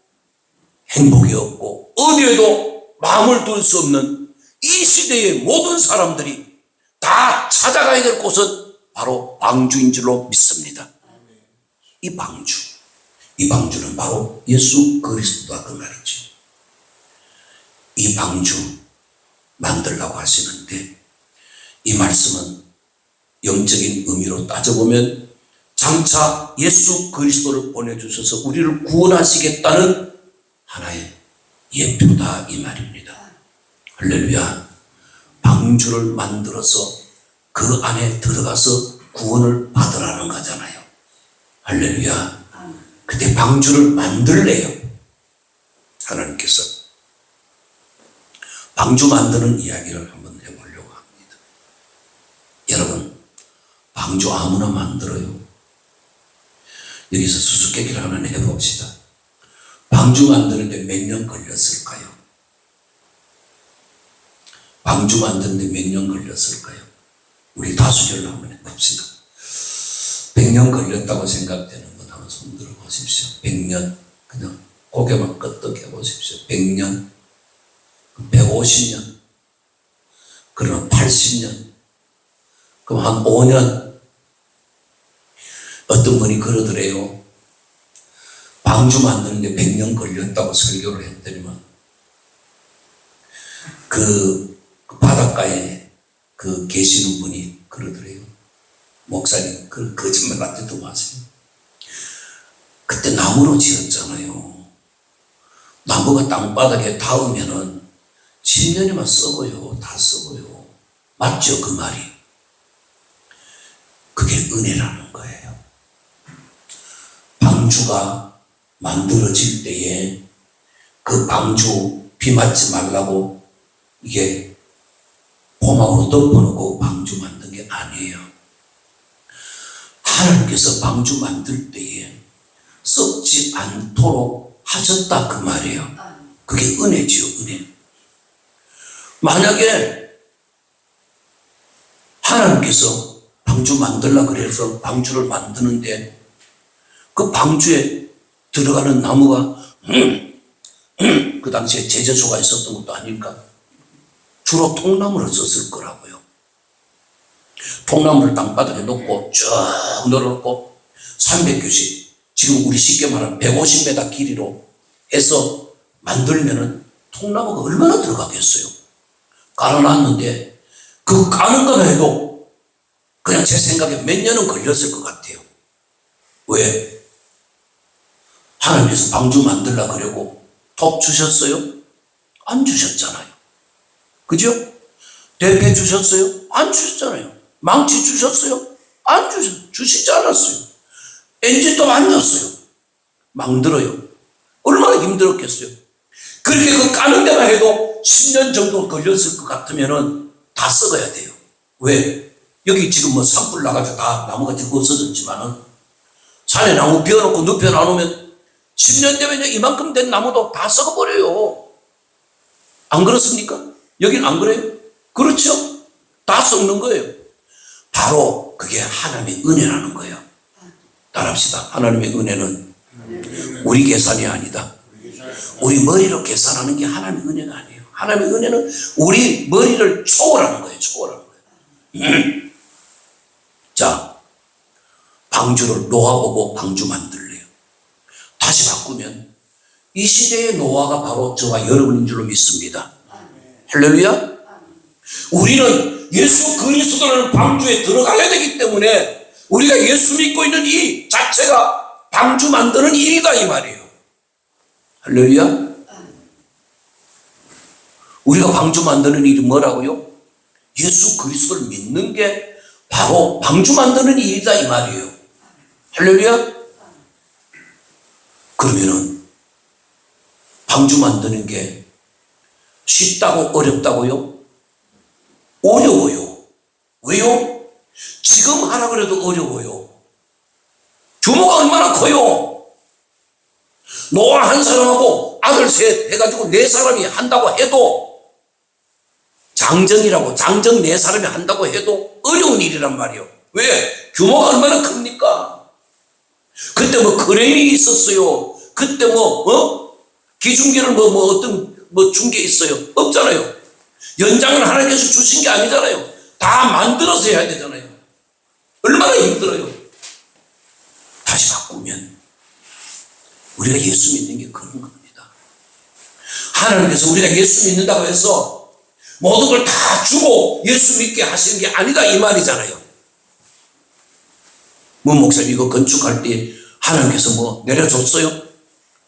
행복이 없고 어디에도 마음을 둘 수 없는 이 시대의 모든 사람들이 다 찾아가야 될 곳은 바로 방주인 줄로 믿습니다. 이 방주는 바로 예수 그리스도다 그 말이지. 이 방주 만들라고 하시는데 이 말씀은 영적인 의미로 따져보면 장차 예수 그리스도를 보내주셔서 우리를 구원하시겠다는 하나의 예표다 이 말입니다. 할렐루야. 방주를 만들어서 그 안에 들어가서 구원을 받으라는 거잖아요. 할렐루야. 그때 방주를 만들래요. 하나님께서 방주 만드는 이야기를 한번 해보려고 합니다. 여러분, 방주 아무나 만들어요. 여기서 수수께끼를 하나 해봅시다. 방주 만드는데 몇 년 걸렸을까요? 방주 만드는데 몇 년 걸렸을까요? 우리 다수결로 한번 해봅시다. 100년 걸렸다고 생각되는 분 한번 손 들어 보십시오. 100년. 그냥 고개만 끄덕해 보십시오. 100년. 150년. 그러면 80년. 그럼 한 5년. 어떤 분이 그러더래요. 방주 만드는데 100년 걸렸다고 설교를 했더니만 그 바닷가에 계시는 분이 그러더래요. 목사님, 그 거짓말 하지도 마세요. 그때 나무로 지었잖아요. 나무가 땅바닥에 닿으면은 10년이면 썩어요. 다 썩어요. 맞죠? 그 말이. 그게 은혜라는 거예요. 방주가 만들어질 때에 그 방주 비 맞지 말라고 이게 고막으로 덮어놓고 방주 만든 게 아니에요. 하나님께서 방주 만들 때에 썩지 않도록 하셨다 그 말이에요. 그게 은혜지요, 은혜. 만약에 하나님께서 방주 만들라 그래서 방주를 만드는데 그 방주에 들어가는 나무가 그 당시에 제재소가 있었던 것도 아닐까? 주로 통나무를 썼을 거라고요. 통나무를 땅바닥에 놓고 쭉 널어놓고 300규씩, 지금 우리 쉽게 말하면 150m 길이로 해서 만들면은 통나무가 얼마나 들어가겠어요? 깔아놨는데 그 까는 것만 해도 그냥 제 생각에 몇 년은 걸렸을 것 같아요. 왜? 하나님께서 방주 만들라 그러고 톱 주셨어요? 안 주셨잖아요. 그죠? 대패 주셨어요? 안 주셨잖아요. 망치 주셨어요? 안 주시지 않았어요. 엔진도 안 줬어요. 망들어요. 얼마나 힘들었겠어요. 그렇게 그 까는 데만 해도 10년 정도 걸렸을 것 같으면은 다 썩어야 돼요. 왜? 여기 지금 뭐 산불 나가지고 다 나무가 지금 없어졌지만은 산에 나무 비워놓고 눕혀놔놓으면 10년 되면 이만큼 된 나무도 다 썩어버려요. 안 그렇습니까? 여긴 안 그래요? 그렇죠? 다 썩는 거예요. 바로 그게 하나님의 은혜라는 거예요. 따라합시다. 하나님의 은혜는 우리 계산이 아니다. 우리 머리로 계산하는 게 하나님의 은혜가 아니에요. 하나님의 은혜는 우리 머리를 초월하는 거예요. 초월하는 거예요. 자, 방주를 놓아보고 방주 만들래요. 다시 바꾸면 이 시대의 노아가 바로 저와 여러분인 줄로 믿습니다. 할렐루야. 우리는 예수 그리스도라는 방주에 들어가야 되기 때문에 우리가 예수 믿고 있는 이 자체가 방주 만드는 일이다 이 말이에요. 할렐루야. 우리가 방주 만드는 일이 뭐라고요? 예수 그리스도를 믿는 게 바로 방주 만드는 일이다 이 말이에요. 할렐루야. 그러면은 방주 만드는 게 쉽다고 어렵다고요? 어려워요. 왜요? 지금 하라 그래도 어려워요. 규모가 얼마나 커요? 노아 한 사람하고 아들 셋 해가지고 네 사람이 한다고 해도 장정이라고 장정 네 사람이 한다고 해도 어려운 일이란 말이에요. 왜? 규모가 얼마나 큽니까? 그때 뭐 크레인이 있었어요. 그때 기중기를 어떤 준 게 있어요? 없잖아요. 연장을 하나님께서 주신 게 아니잖아요. 다 만들어서 해야 되잖아요. 얼마나 힘들어요. 다시 바꾸면 우리가 예수 믿는 게 그런 겁니다. 하나님께서 우리가 예수 믿는다고 해서 모든 걸 다 주고 예수 믿게 하시는 게 아니다 이 말이잖아요. 목사님 이거 건축할 때 하나님께서 내려줬어요?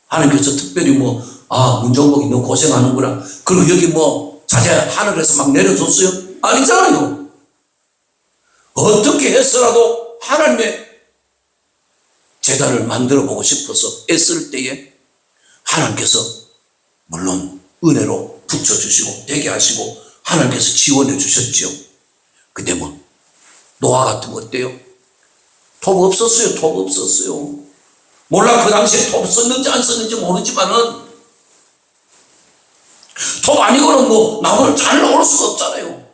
하나님께서 특별히 문정복이 너 고생하는구나. 그리고 여기 자재 하늘에서 막 내려줬어요? 아니잖아요. 어떻게 해서라도 하나님의 제단을 만들어 보고 싶어서 애쓸 때에 하나님께서 물론 은혜로 붙여주시고 되게 하시고 하나님께서 지원해 주셨지요. 근데 노아 같은 거 어때요? 톱 없었어요. 톱 없었어요. 몰라 그 당시에 톱 썼는지 안 썼는지 모르지만은 톱 아니고는 나무를 잘 놓을 수가 없잖아요.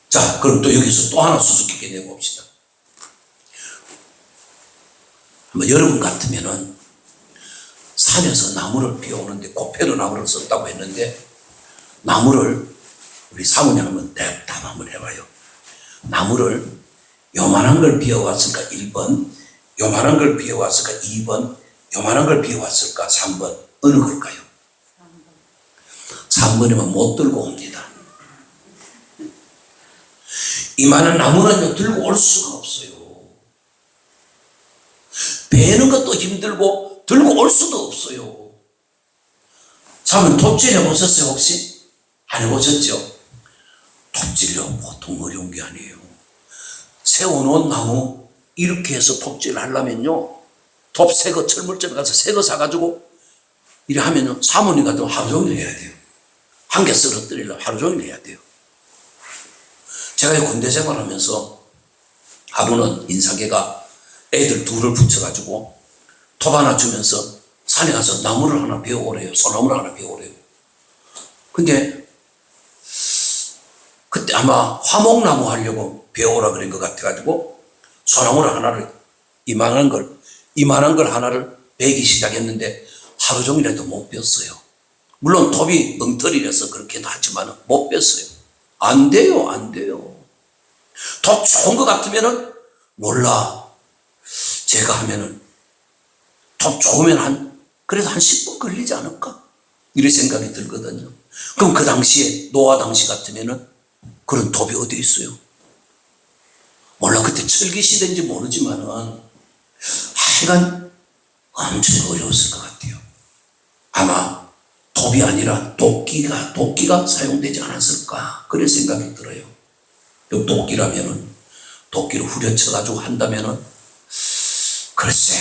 자, 그럼 또 여기서 또 하나 수수께끼 내봅시다. 여러분 같으면은 산에서 나무를 비워오는데 고패로 나무를 썼다고 했는데 나무를 우리 사모님 한번 대답 한번 해봐요. 나무를 요만한 걸 비워왔을까 1번, 요만한 걸 비워왔을까 2번, 요만한 걸 비워왔을까 3번. 어느 걸까요? 3번이면 못 들고 옵니다. 이만한 나무는 들고 올 수가 없어요. 베는 것도 힘들고 들고 올 수도 없어요. 사모님 톱질 해보셨어요 혹시? 안 해보셨죠? 톱질요 보통 어려운 게 아니에요. 세워놓은 나무 이렇게 해서 톱질을 하려면요 톱 새거 철물점에 가서 새거 사가지고 이래 하면요 사모님 같은 하루 종일 해야 돼요. 한 개 쓰러뜨리려면 하루 종일 해야 돼요. 제가 군대 생활하면서 하루는 인사계가 애들 둘을 붙여가지고 톱 하나 주면서 산에 가서 나무를 하나 베어오래요. 소나무를 하나 베어오래요. 근데 그때 아마 화목나무 하려고 베어오라 그런 것 같아가지고 소나무를 하나를 이만한 걸 하나를 베기 시작했는데 하루 종일에도 못 뺐어요. 물론 톱이 엉터리라서 그렇게도 하지만 못 뺐어요. 안 돼요. 안 돼요. 톱 좋은 것 같으면은 몰라. 제가 하면은 톱 좋으면 그래도 한 10분 걸리지 않을까? 이런 생각이 들거든요. 그럼 그 당시에 노아 당시 같으면은 그런 톱이 어디 있어요? 몰라 그때 철기 시대인지 모르지만은 하여간 엄청 어려웠을 것 같아요. 아마 돕이 아니라 도끼가 사용되지 않았을까 그런 생각이 들어요. 도끼라면은 도끼를 후려쳐가지고 한다면은 글쎄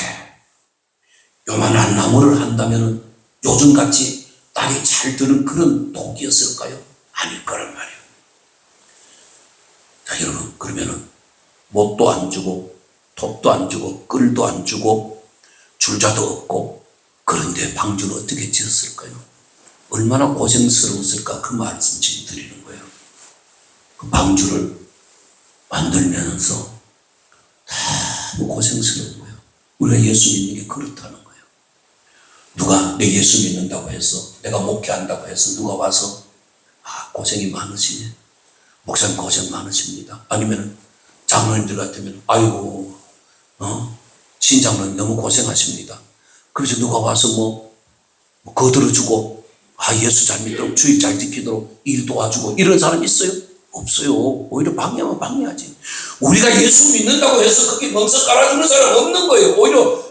요만한 나무를 한다면은 요즘같이 날이 잘 드는 그런 도끼였을까요? 아닐 거란 말이에요. 자 여러분 그러면은 못도 안 주고 톱도 안 주고 끌도 안 주고 줄자도 없고 그런데 방주를 어떻게 지었을까요? 얼마나 고생스러웠을까 그 말씀 지금 드리는 거예요. 그 방주를 만들면서 너무 고생스러운 거예요. 우리가 예수 믿는 게 그렇다는 거예요. 누가 내 예수 믿는다고 해서 내가 목회한다고 해서 누가 와서 고생이 많으시네. 목사님 고생 많으십니다. 아니면 장로님들 같으면 아이고 신장로님 너무 고생하십니다. 그래서 누가 와서 거들어주고 예수 잘 믿도록 주일 잘 지키도록 일 도와주고 이런 사람 있어요? 없어요. 오히려 방해하면 방해하지. 우리가 예수 믿는다고 해서 거기 멍석 깔아주는 사람 없는 거예요. 오히려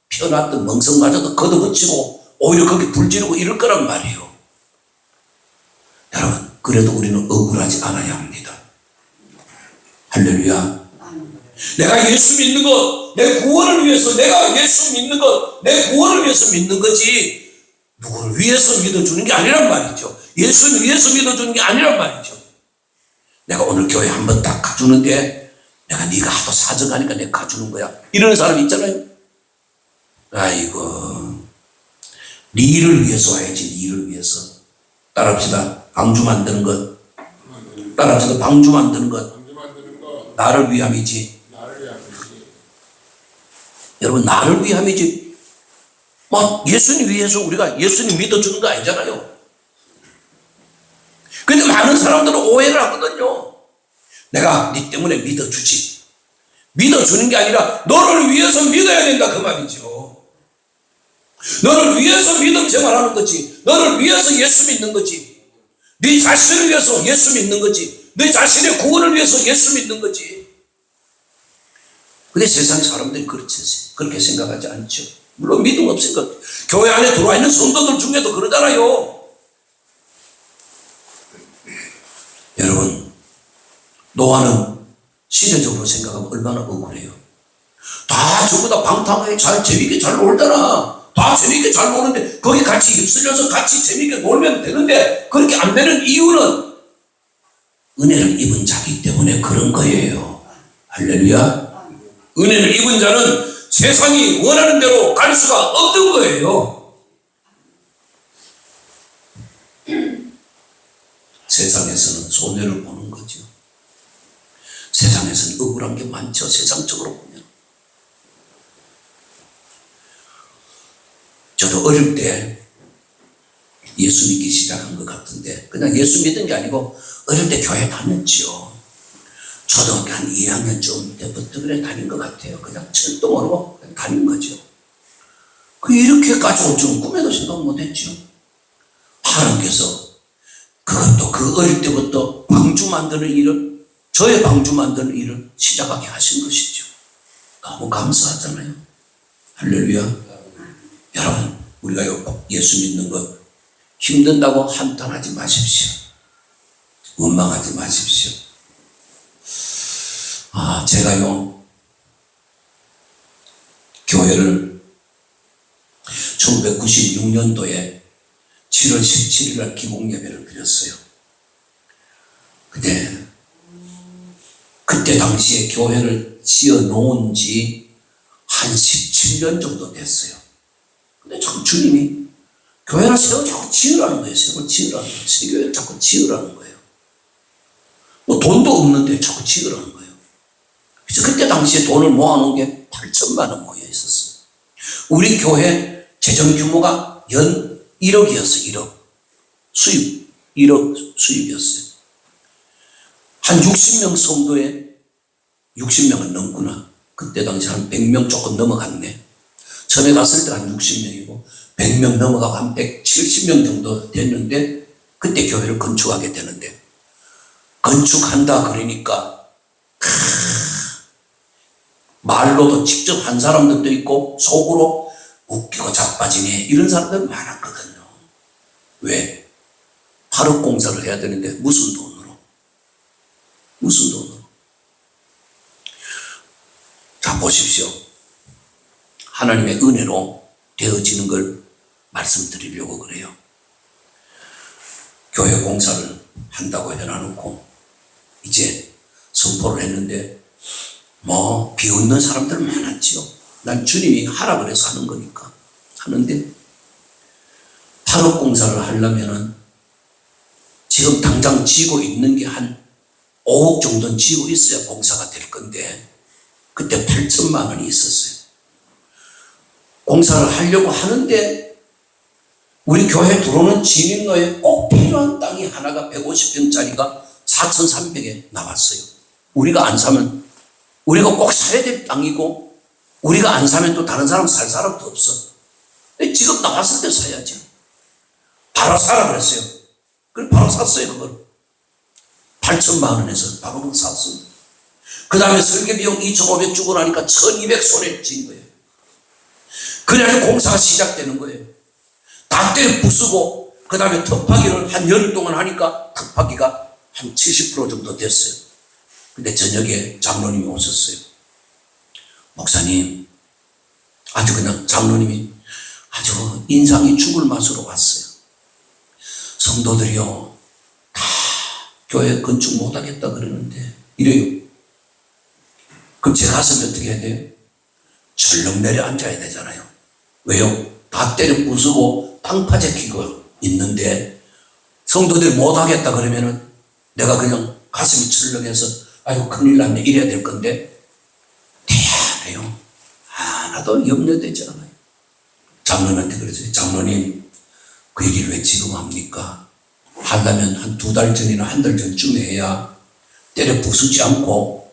펴놨던 멍석마저도 걷어붙이고 오히려 거기 불 지르고 이럴 거란 말이에요. 여러분 그래도 우리는 억울하지 않아야 합니다. 할렐루야. 내가 예수 믿는 것, 내 구원을 위해서 내가 예수 믿는 것, 내 구원을 위해서 믿는 거지 누구를 위해서 믿어주는 게 아니란 말이죠. 예수를 위해서 믿어주는 게 아니란 말이죠. 내가 오늘 교회 한번 딱 가주는데 내가 네가 하도 사정하니까 내가 가주는 거야. 이러는 사람 있잖아요. 아이고 네 일을 위해서 와야지. 네 일을 위해서. 따라합시다. 방주 만드는 것. 따라합시다. 방주 만드는 것. 나를 위함이지. 여러분 나를 위함이지. 예수님 위해서 우리가 예수님 믿어주는 거 아니잖아요. 근데 많은 사람들은 오해를 하거든요. 내가 네 때문에 믿어주지. 믿어주는 게 아니라 너를 위해서 믿어야 된다 그 말이죠. 너를 위해서 믿음 생활하는 거지. 너를 위해서 예수 믿는 거지. 네 자신을 위해서 예수 믿는 거지. 네 자신의 구원을 위해서 예수 믿는 거지. 근데 세상 사람들이 그렇게 생각하지 않죠. 물론 믿음 없으니까 교회 안에 들어와 있는 성도들 중에도 그러잖아요. 여러분 노아는 시대적으로 생각하면 얼마나 억울해요. 다 전부 다 방탕하게 잘 재밌게 잘 놀잖아. 다 재밌게 잘 노는데 거기 같이 휩쓸려서 같이 재밌게 놀면 되는데 그렇게 안 되는 이유는 은혜를 입은 자기 때문에 그런 거예요. 할렐루야. 은혜를 입은 자는 세상이 원하는 대로 갈 수가 없는 거예요. 세상에서는 손해를 보는 거죠. 세상에서는 억울한 게 많죠. 세상적으로 보면. 저도 어릴 때 예수 믿기 시작한 것 같은데 그냥 예수 믿은 게 아니고 어릴 때 교회 다녔죠. 초등학교 한 2학년쯤 때부터 그래 다닌 것 같아요. 그냥 철동으로 그냥 다닌 거죠. 이렇게까지 올 줄은 꿈에도 생각 못했죠. 하나님께서 그것도 그 어릴 때부터 방주 만드는 일을 저의 방주 만드는 일을 시작하게 하신 것이죠. 너무 감사하잖아요. 할렐루야. 여러분 우리가 예수 믿는 것 힘든다고 한탄하지 마십시오. 원망하지 마십시오. 제가요 교회를 1996년도에 7월 17일 날 기공 예배를 드렸어요. 근데 그때 당시에 교회를 지어 놓은 지 한 17년 정도 됐어요. 근데 자꾸 주님이 교회를 자꾸 지으라는 거예요. 새로 지으라는 거예요. 새 교회를 자꾸 지으라는 거예요. 돈도 없는데 자꾸 지으라는 거예요. 그래서 그때 당시에 돈을 모아놓은 게 8천만 원 모여 있었어요. 우리 교회 재정 규모가 연 1억이었어요. 1억. 수입 1억 수입이었어요. 한 60명 성도에 60명은 넘구나. 그때 당시 한 100명 조금 넘어갔네. 처음에 갔을 때 한 60명이고 100명 넘어가고 한 170명 정도 됐는데 그때 교회를 건축하게 되는데 건축한다 그러니까 말로도 직접 한 사람들도 있고 속으로 웃기고 자빠지네 이런 사람들 많았거든요. 왜? 8억 공사를 해야 되는데 무슨 돈으로? 무슨 돈으로? 자, 보십시오. 하나님의 은혜로 되어지는 걸 말씀드리려고 그래요. 교회 공사를 한다고 해놔놓고 이제 선포를 했는데 뭐 비웃는 사람들 많았지요. 난 주님이 하라 그래서 하는 거니까 하는데 8억 공사를 하려면은 지금 당장 지고 있는 게 한 5억 정도는 지고 있어야 공사가 될 건데 그때 8천만 원이 있었어요. 공사를 하려고 하는데 우리 교회 들어오는 진입로에 꼭 필요한 땅이 하나가 150평짜리가 4,300에 나왔어요. 우리가 안 사면 우리가 꼭 사야 될 땅이고 우리가 안 사면 또 다른 사람 살 사람도 없어. 지금 나왔을 때 사야죠. 바로 사라 그랬어요. 그걸 바로 샀어요. 그걸 8천만 원에서 바로 샀습니다. 그 다음에 설계비용 2,500 주고 나니까 1,200 손에 쥔 거예요. 그래야 공사가 시작되는 거예요. 다 때려 부수고 그 다음에 톱하기를 한 열흘 동안 하니까 톱하기가 한 70% 정도 됐어요. 근데 저녁에 장로님이 오셨어요. 목사님, 아주 그냥 장로님이 아주 인상이 죽을 맛으로 왔어요. 성도들이요, 다 교회 건축 못하겠다 그러는데 이래요. 그럼 제 가슴이 어떻게 해야 돼요? 철렁 내려 앉아야 되잖아요. 왜요? 다 때려 부수고 땅파제 끼고 있는데 성도들이 못하겠다 그러면은 내가 그냥 가슴이 철렁해서 아이고 큰일 났네 이래야 될 건데 돼야 돼요. 하나도 염려되지 않아요. 장로님한테 그랬어요. 장로님, 그 얘기를 왜 지금 합니까? 하려면 한 2달 전이나 한 달 전쯤에 해야 때려 부수지 않고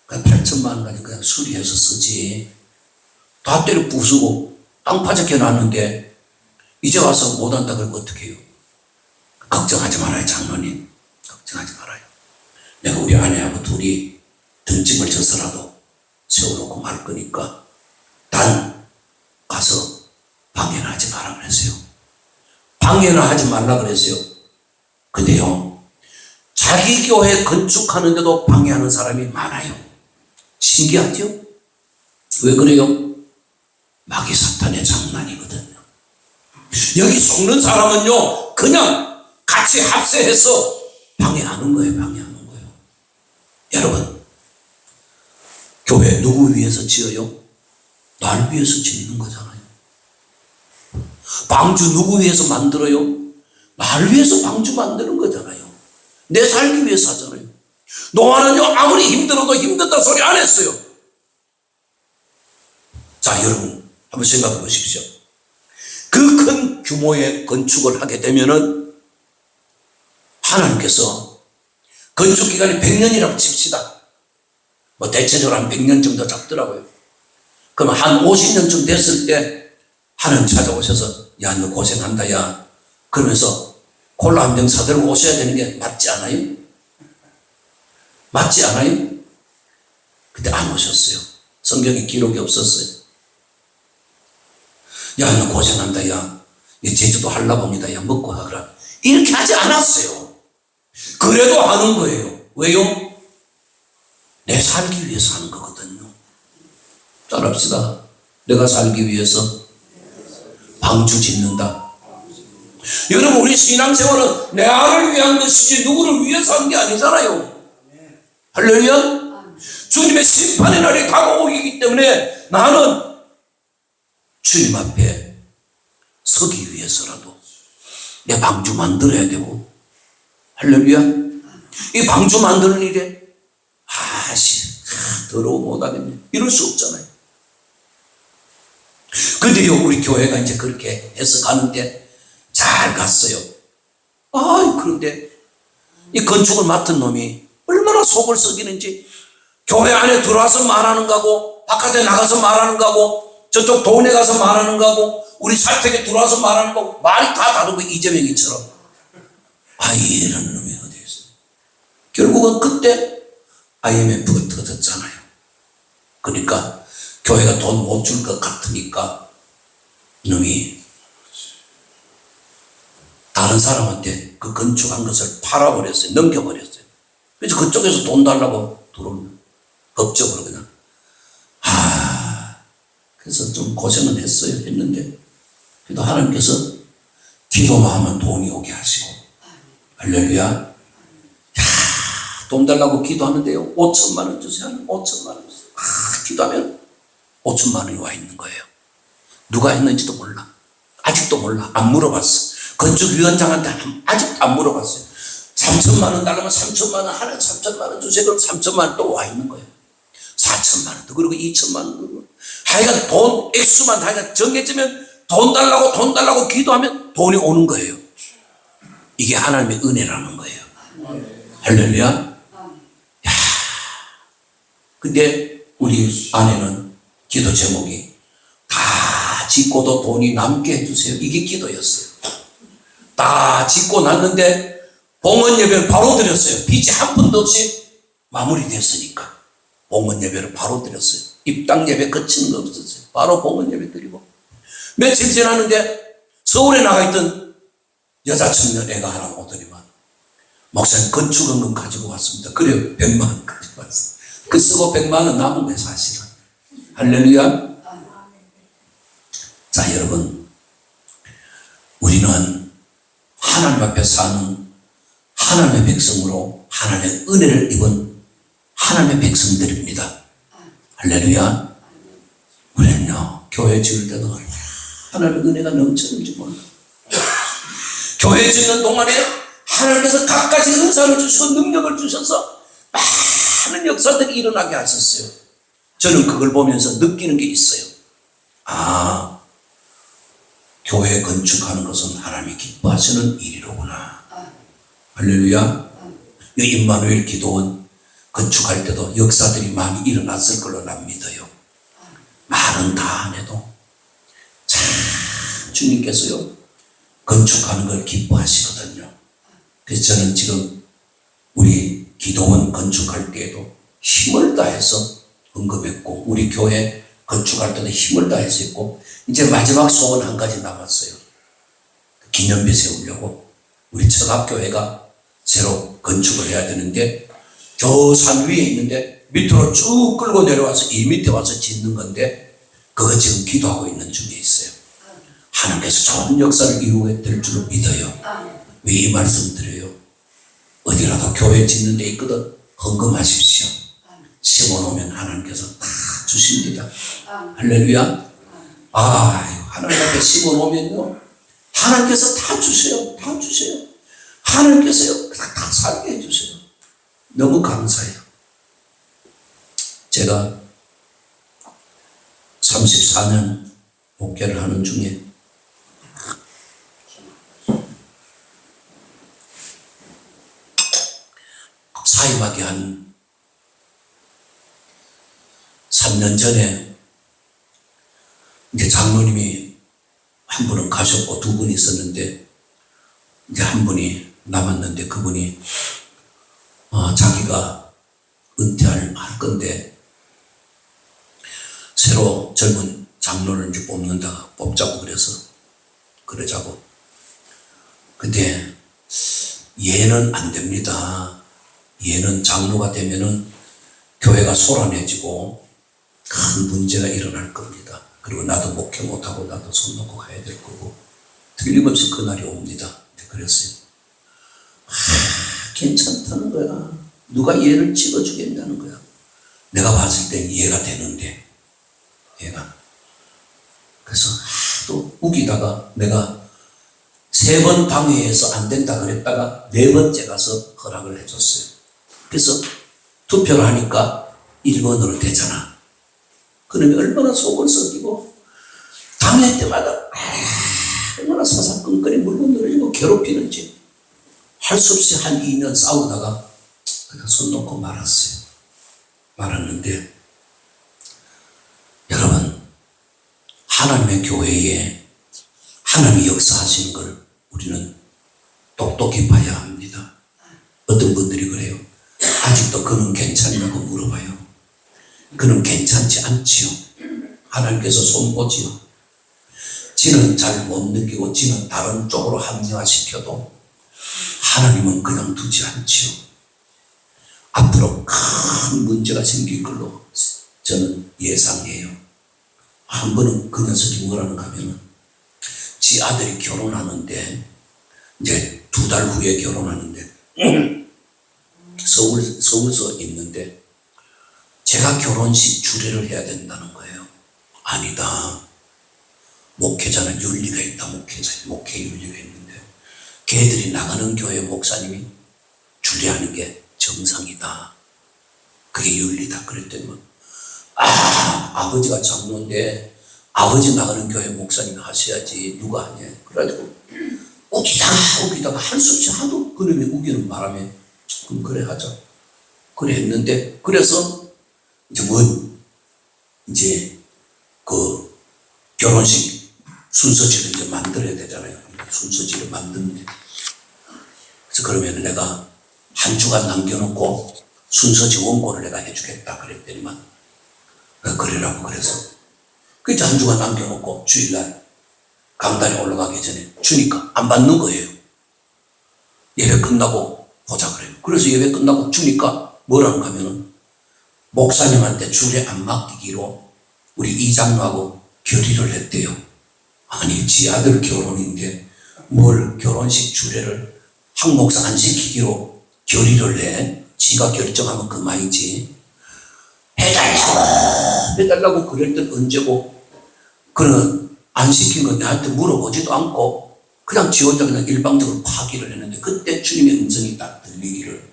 그냥 8천만 원 가지고 그냥 수리해서 쓰지. 다 때려 부수고 땅 파적해 놨는데 이제 와서 못한다 그러면 어떡해요? 걱정하지 말아요, 장로님. 걱정하지 말아요. 내가 우리 아내하고 둘이 등짐을 져서라도 세워놓고 말 거니까 단 가서 방해는 하지 마라 그랬어요. 방해는 하지 말라 그랬어요. 근데요, 자기 교회 건축하는데도 방해하는 사람이 많아요. 신기하죠? 왜 그래요? 마귀 사탄의 장난이거든요. 여기 속는 사람은요, 그냥 같이 합세해서 방해하는 거예요, 방해하는 거예요. 여러분, 교회 누구 위해서 지어요? 날 위해서 지는 거잖아요. 방주 누구 위해서 만들어요? 날 위해서 방주 만드는 거잖아요. 내 살기 위해서 하잖아요. 노아는요, 아무리 힘들어도 힘들다 소리 안 했어요. 자, 여러분, 한번 생각해 보십시오. 그 큰 규모의 건축을 하게 되면은 하나님께서 건축 기간이 100년이라고 칩시다. 뭐 대체적으로 한 100년 정도 잡더라고요. 그럼 한 50년쯤 됐을 때 하나님 찾아오셔서 야, 너 고생한다, 야. 그러면서 콜라 한 병 사들고 오셔야 되는 게 맞지 않아요? 맞지 않아요? 근데 안 오셨어요. 성경에 기록이 없었어요. 야, 너 고생한다, 야. 제주도 한라봉이다, 야. 먹고 하거라. 이렇게 하지 않았어요. 그래도 하는 거예요. 왜요? 내 살기 위해서 하는 거거든요. 따라합시다. 내가 살기 위해서 방주 짓는다. 여러분, 우리 신앙생활은 내 아를 위한 것이지 누구를 위해서 한 게 아니잖아요. 할렐루야. 주님의 심판의 날이 다가오기 때문에 나는 주님 앞에 서기 위해서라도 내 방주 만들어야 되고, 할렐루야. 이 방주 만드는 일에 더러워 못하겠네 이럴 수 없잖아요. 근데요, 우리 교회가 이제 그렇게 해서 가는데 잘 갔어요. 그런데 이 건축을 맡은 놈이 얼마나 속을 썩이는지, 교회 안에 들어와서 말하는 거고 바깥에 나가서 말하는 거고 저쪽 동네 가서 말하는 거고 우리 사택에 들어와서 말하는 거고 말이 다 다르고 이재명이처럼. 이런 놈이 어디 있어요. 결국은 그때 IMF가 터졌잖아요. 그러니까 교회가 돈 못 줄 것 같으니까 놈이 다른 사람한테 그 건축한 것을 팔아버렸어요. 넘겨버렸어요. 그래서 그쪽에서 돈 달라고 들어오면 법적으로 그냥. 그래서 좀 고생은 했어요. 했는데 그래도 하나님께서 기도만 하면 돈이 오게 하시고. 할렐루야. 돈 달라고 기도하는데요. 5천만 원 주세요. 5천만 원 주세요. 기도하면 5천만 원이 와 있는 거예요. 누가 했는지도 몰라. 아직도 몰라. 안 물어봤어. 건축위원장한테 아직도 안 물어봤어요. 3천만 원 달라면 3천만 원, 하루에 3천만 원 주세요. 그럼 3천만 원 또 와 있는 거예요. 4천만 원도 그리고 2천만 원도. 하여간 돈 액수만 하여간 정해지면 돈 달라고 기도하면 돈이 오는 거예요. 이게 하나님의 은혜라는 거예요. 할렐루야. 근데 우리 아내는 기도 제목이 다 짓고도 돈이 남게 해주세요. 이게 기도였어요. 다 짓고 났는데 봉헌 예배를 바로 드렸어요. 빚이 한 푼도 없이 마무리됐으니까 봉헌 예배를 바로 드렸어요. 입당 예배 거치는 거 없었어요. 바로 봉헌 예배 드리고 며칠 지났는데 서울에 나가 있던 여자 청년 애가 하나 오더니만 목사님 건축원금 가지고 왔습니다. 그래요. 100만 원 가지고 왔어요. 그 쓰고 100만 원 남은 거예요. 사실은. 할렐루야. 자, 여러분, 우리는 하나님 앞에 사는 하나님의 백성으로 하나님의 은혜를 입은 하나님의 백성들입니다. 할렐루야. 우리는요, 교회 지을 때도 하나님의 은혜가 넘치는지 몰라. 교회 짓는 동안에 하나님께서 갖가지 은사를 주시고 능력을 주셔서 많은 역사들이 일어나게 하셨어요. 저는 그걸 보면서 느끼는 게 있어요. 교회 건축하는 것은 하나님이 기뻐하시는 일이로구나. 할렐루야. 이 임마누엘 기도원 건축할 때도 역사들이 많이 일어났을 걸로 난 믿어요. 말은 다 안 해도 참 주님께서요 건축하는 걸 기뻐하시거든요. 그래서 저는 지금 우리 기도원 건축할 때에도 힘을 다해서 헌금했고 우리 교회 건축할 때도 힘을 다해서 했고 이제 마지막 소원 한 가지 남았어요. 기념비 세우려고 우리 청합교회가 새로 건축을 해야 되는데 저 산 위에 있는데 밑으로 쭉 끌고 내려와서 이 밑에 와서 짓는 건데 그거 지금 기도하고 있는 중에 있어요. 하나님께서 좋은 역사를 이루게 될 줄로 믿어요. 왜 이 말씀 드려요? 어디라도 교회 짓는 데 있거든 헌금하십시오. 심어놓으면 하나님께서 다 주십니다. 할렐루야. 하나님 앞에 심어놓으면요 하나님께서 다 주세요. 다 주세요. 하나님께서요 다 살게 해주세요. 너무 감사해요. 제가 34년 목회를 하는 중에 사임하기 한 3년 전에 이제 장로님이 한 분은 가셨고 두 분이 있었는데 이제 한 분이 남았는데 그분이 자기가 은퇴할 건데 새로 젊은 장로를 이제 뽑자고 그러자고. 근데 얘는 안 됩니다. 얘는 장로가 되면은 교회가 소란해지고 큰 문제가 일어날 겁니다. 그리고 나도 목회 못하고 나도 손 놓고 가야 될 거고 틀림없이 그날이 옵니다. 그랬어요. 괜찮다는 거야. 누가 얘를 찍어주겠냐는 거야. 내가 봤을 땐 얘가 되는데 얘가. 그래서 또 우기다가 내가 3번 방해해서 안 된다 그랬다가 4번째 가서 허락을 해줬어요. 그래서 투표를 하니까 1번으로 되잖아. 그놈이 얼마나 속을 썩이고 당회 때마다 얼마나 사사건건이 물건 늘어지고 괴롭히는지 할 수 없이 한 2년 싸우다가 그냥 손 놓고 말았어요. 말았는데 여러분 하나님의 교회에 하나님이 역사하시는 걸 우리는 똑똑히 봐야 합니다. 어떤 분들이 그래요. 아직도 그는 괜찮냐고 물어봐요. 그는 괜찮지 않지요. 하나님께서 손보지요. 지는 잘 못 느끼고 지는 다른 쪽으로 합리화시켜도 하나님은 그냥 두지 않지요. 앞으로 큰 문제가 생길 걸로 저는 예상해요. 한 번은 그 녀석이 뭐라는가 하면은 지 아들이 결혼하는데 이제 2달 후에 결혼하는데 서울서 있는데 제가 결혼식 주례를 해야 된다는 거예요. 아니다. 목회자는 윤리가 있다. 목회 윤리가 있는데 걔들이 나가는 교회 목사님이 주례하는 게 정상이다. 그게 윤리다. 그랬더니 아버지가 장로인데 아버지 나가는 교회 목사님이 하셔야지 누가 하냐. 그래가지고 우기다가 할 수 없이 하도 그놈이 우기는 바람에 그럼 그래 하자. 그래 했는데 그래서 이제 그 결혼식 순서지를 이제 만들어야 되잖아요. 순서지를 만드는데 그래서 그러면 내가 한 주간 남겨놓고 순서지 원고를 내가 해주겠다 그랬더니만 그래라고 그래서 그래서 한 주간 남겨놓고 주일날 강단에 올라가기 전에 주니까 안 받는 거예요. 예배 끝나고 보자 그래요. 그래서 예배 끝나고 주니까 뭐라는가 하면은 목사님한테 주례 안 맡기기로 우리 이장로하고 결의를 했대요. 아니 지 아들 결혼인데 뭘 결혼식 주례를 한 목사 안 시키기로 결의를 해. 지가 결정하면 그만이지. 해달라고 그랬던 언제고 그는 안 시킨 건 나한테 물어보지도 않고 그냥 지 혼자 그냥 일방적으로 파기를 했는데 그때 주님의 음성이 딱 들리기를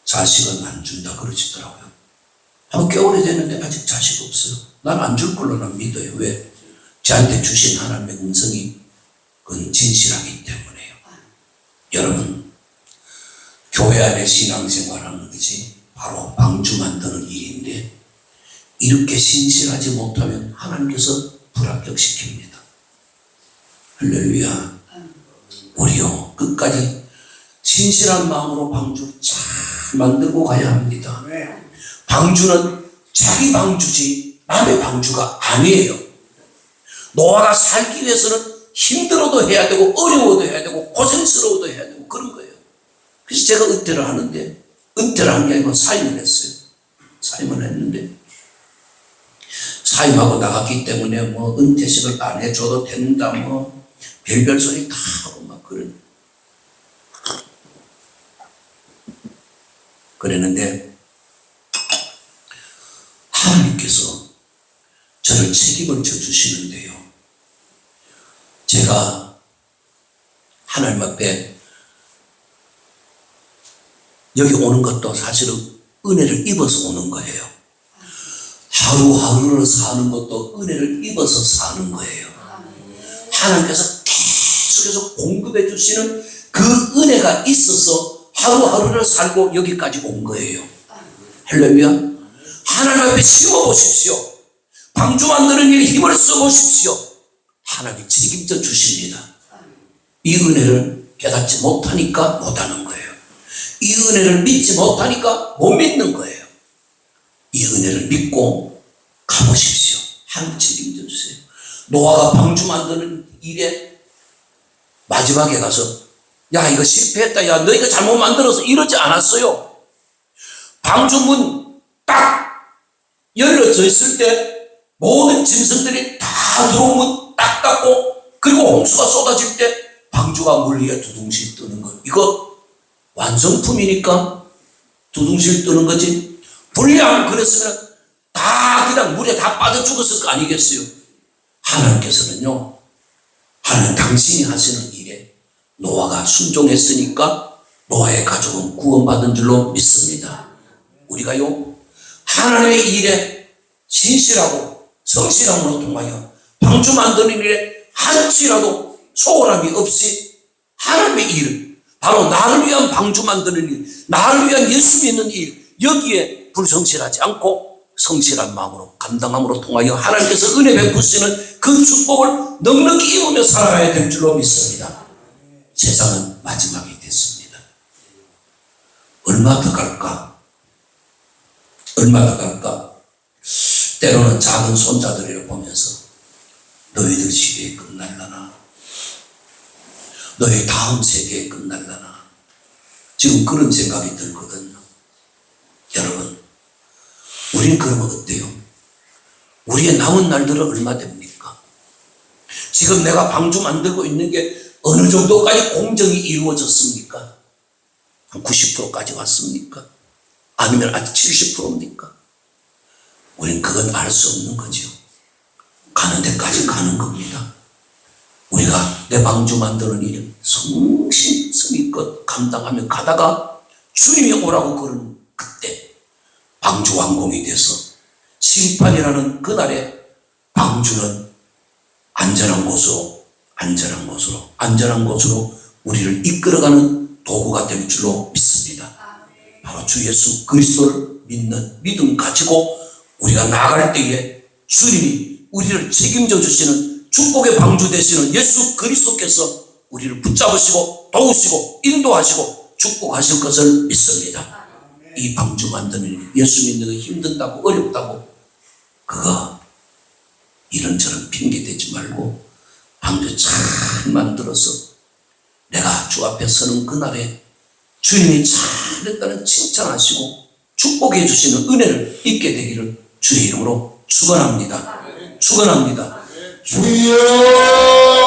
자식은 안 준다 그러시더라고요. 한 꽤 오래됐는데 아직 자식 없어요. 난 안 줄 걸로 난 믿어요. 왜? 저한테 주신 하나님의 음성이 그건 진실하기 때문에요. 여러분 교회 안에 신앙생활하는 것이 바로 방주 만드는 일인데 이렇게 신실하지 못하면 하나님께서 불합격시킵니다. 할렐루야. 우리요 끝까지 신실한 마음으로 방주를 잘 만들고 가야 합니다. 방주는 자기 방주지 남의 방주가 아니에요. 노아가 살기 위해서는 힘들어도 해야 되고 어려워도 해야 되고 고생스러워도 해야 되고 그런 거예요. 그래서 제가 은퇴를 하는데 은퇴를 한 게 아니고 사임을 했어요. 사임을 했는데 사임하고 나갔기 때문에 뭐 은퇴식을 안 해줘도 된다 뭐 별별 소리 다 하고 막 그랬는데 하나님께서 저를 책임을 져주시는데요. 제가 하나님 앞에 여기 오는 것도 사실은 은혜를 입어서 오는 거예요. 하루하루를 사는 것도 은혜를 입어서 사는 거예요. 하나님께서 계속해서 공급해 주시는 그 은혜가 있어서 하루하루를 살고 여기까지 온 거예요. 할렐루야. 하나님 앞에 심어보십시오. 방주 만드는 일에 힘을 써보십시오. 하나님 책임져 주십니다. 이 은혜를 깨닫지 못하니까 못하는 거예요. 이 은혜를 믿지 못하니까 못 믿는 거예요. 이 은혜를 믿고 가보십시오. 하나님 책임져 주세요. 노아가 방주 만드는 일에 마지막에 가서 야 이거 실패했다. 야 너 이거 잘못 만들어서 이러지 않았어요. 방주문 딱 열려져 있을 때 모든 짐승들이 다 들어오면 딱 닫고 그리고 홍수가 쏟아질 때 방주가 물 위에 두둥실 뜨는 것. 이거 완성품이니까 두둥실 뜨는 거지. 불량 그랬으면 다 그냥 물에 다 빠져 죽었을 거 아니겠어요. 하나님께서는요. 하나님 당신이 하시는 일에 노아가 순종했으니까 노아의 가족은 구원받은 줄로 믿습니다. 우리가요. 하나님의 일에 신실하고 성실함으로 통하여 방주 만드는 일에 한치라도 소홀함이 없이 하나님의 일, 바로 나를 위한 방주 만드는 일, 나를 위한 예수 믿는 일, 여기에 불성실하지 않고 성실한 마음으로 감당함으로 통하여 하나님께서 은혜 베푸시는 그 축복을 넉넉히 입으며 살아가야 될 줄로 믿습니다. 세상은 마지막이 됐습니다. 얼마 더 갈까? 얼마 더 갈까? 때로는 작은 손자들을 보면서 너희들 시대에 끝날라나? 너희 다음 세대에 끝날라나? 지금 그런 생각이 들거든요. 여러분, 우리는 그러면 어때요? 우리의 남은 날들은 얼마 됩니까? 지금 내가 방주 만들고 있는 게 어느 정도까지 공정이 이루어졌습니까? 한 90%까지 왔습니까? 아니면 아직 70%입니까? 우리는 그건 알 수 없는 거죠. 가는 데까지 가는 겁니다. 우리가 내 방주 만드는 일을 성심성의껏 감당하며 가다가 주님이 오라고 그러는 그때 방주 완공이 돼서 심판이라는 그날에 방주는 안전한 곳으로 우리를 이끌어가는 도구가 될 줄로 믿습니다. 바로 주 예수 그리스도를 믿는 믿음 가지고 우리가 나아갈 때에 주님이 우리를 책임져 주시는 축복의 방주 되시는 예수 그리스도께서 우리를 붙잡으시고 도우시고 인도하시고 축복하실 것을 믿습니다. 이 방주 만드는 일, 예수 믿는 거 힘든다고 어렵다고 그거 이런저런 핑계 대지 말고 방주 잘 만들어서 내가 주 앞에 서는 그날에 주님이 잘했다는 칭찬하시고 축복해 주시는 은혜를 입게 되기를 주의 이름으로 축원합니다. 축원합니다. 주여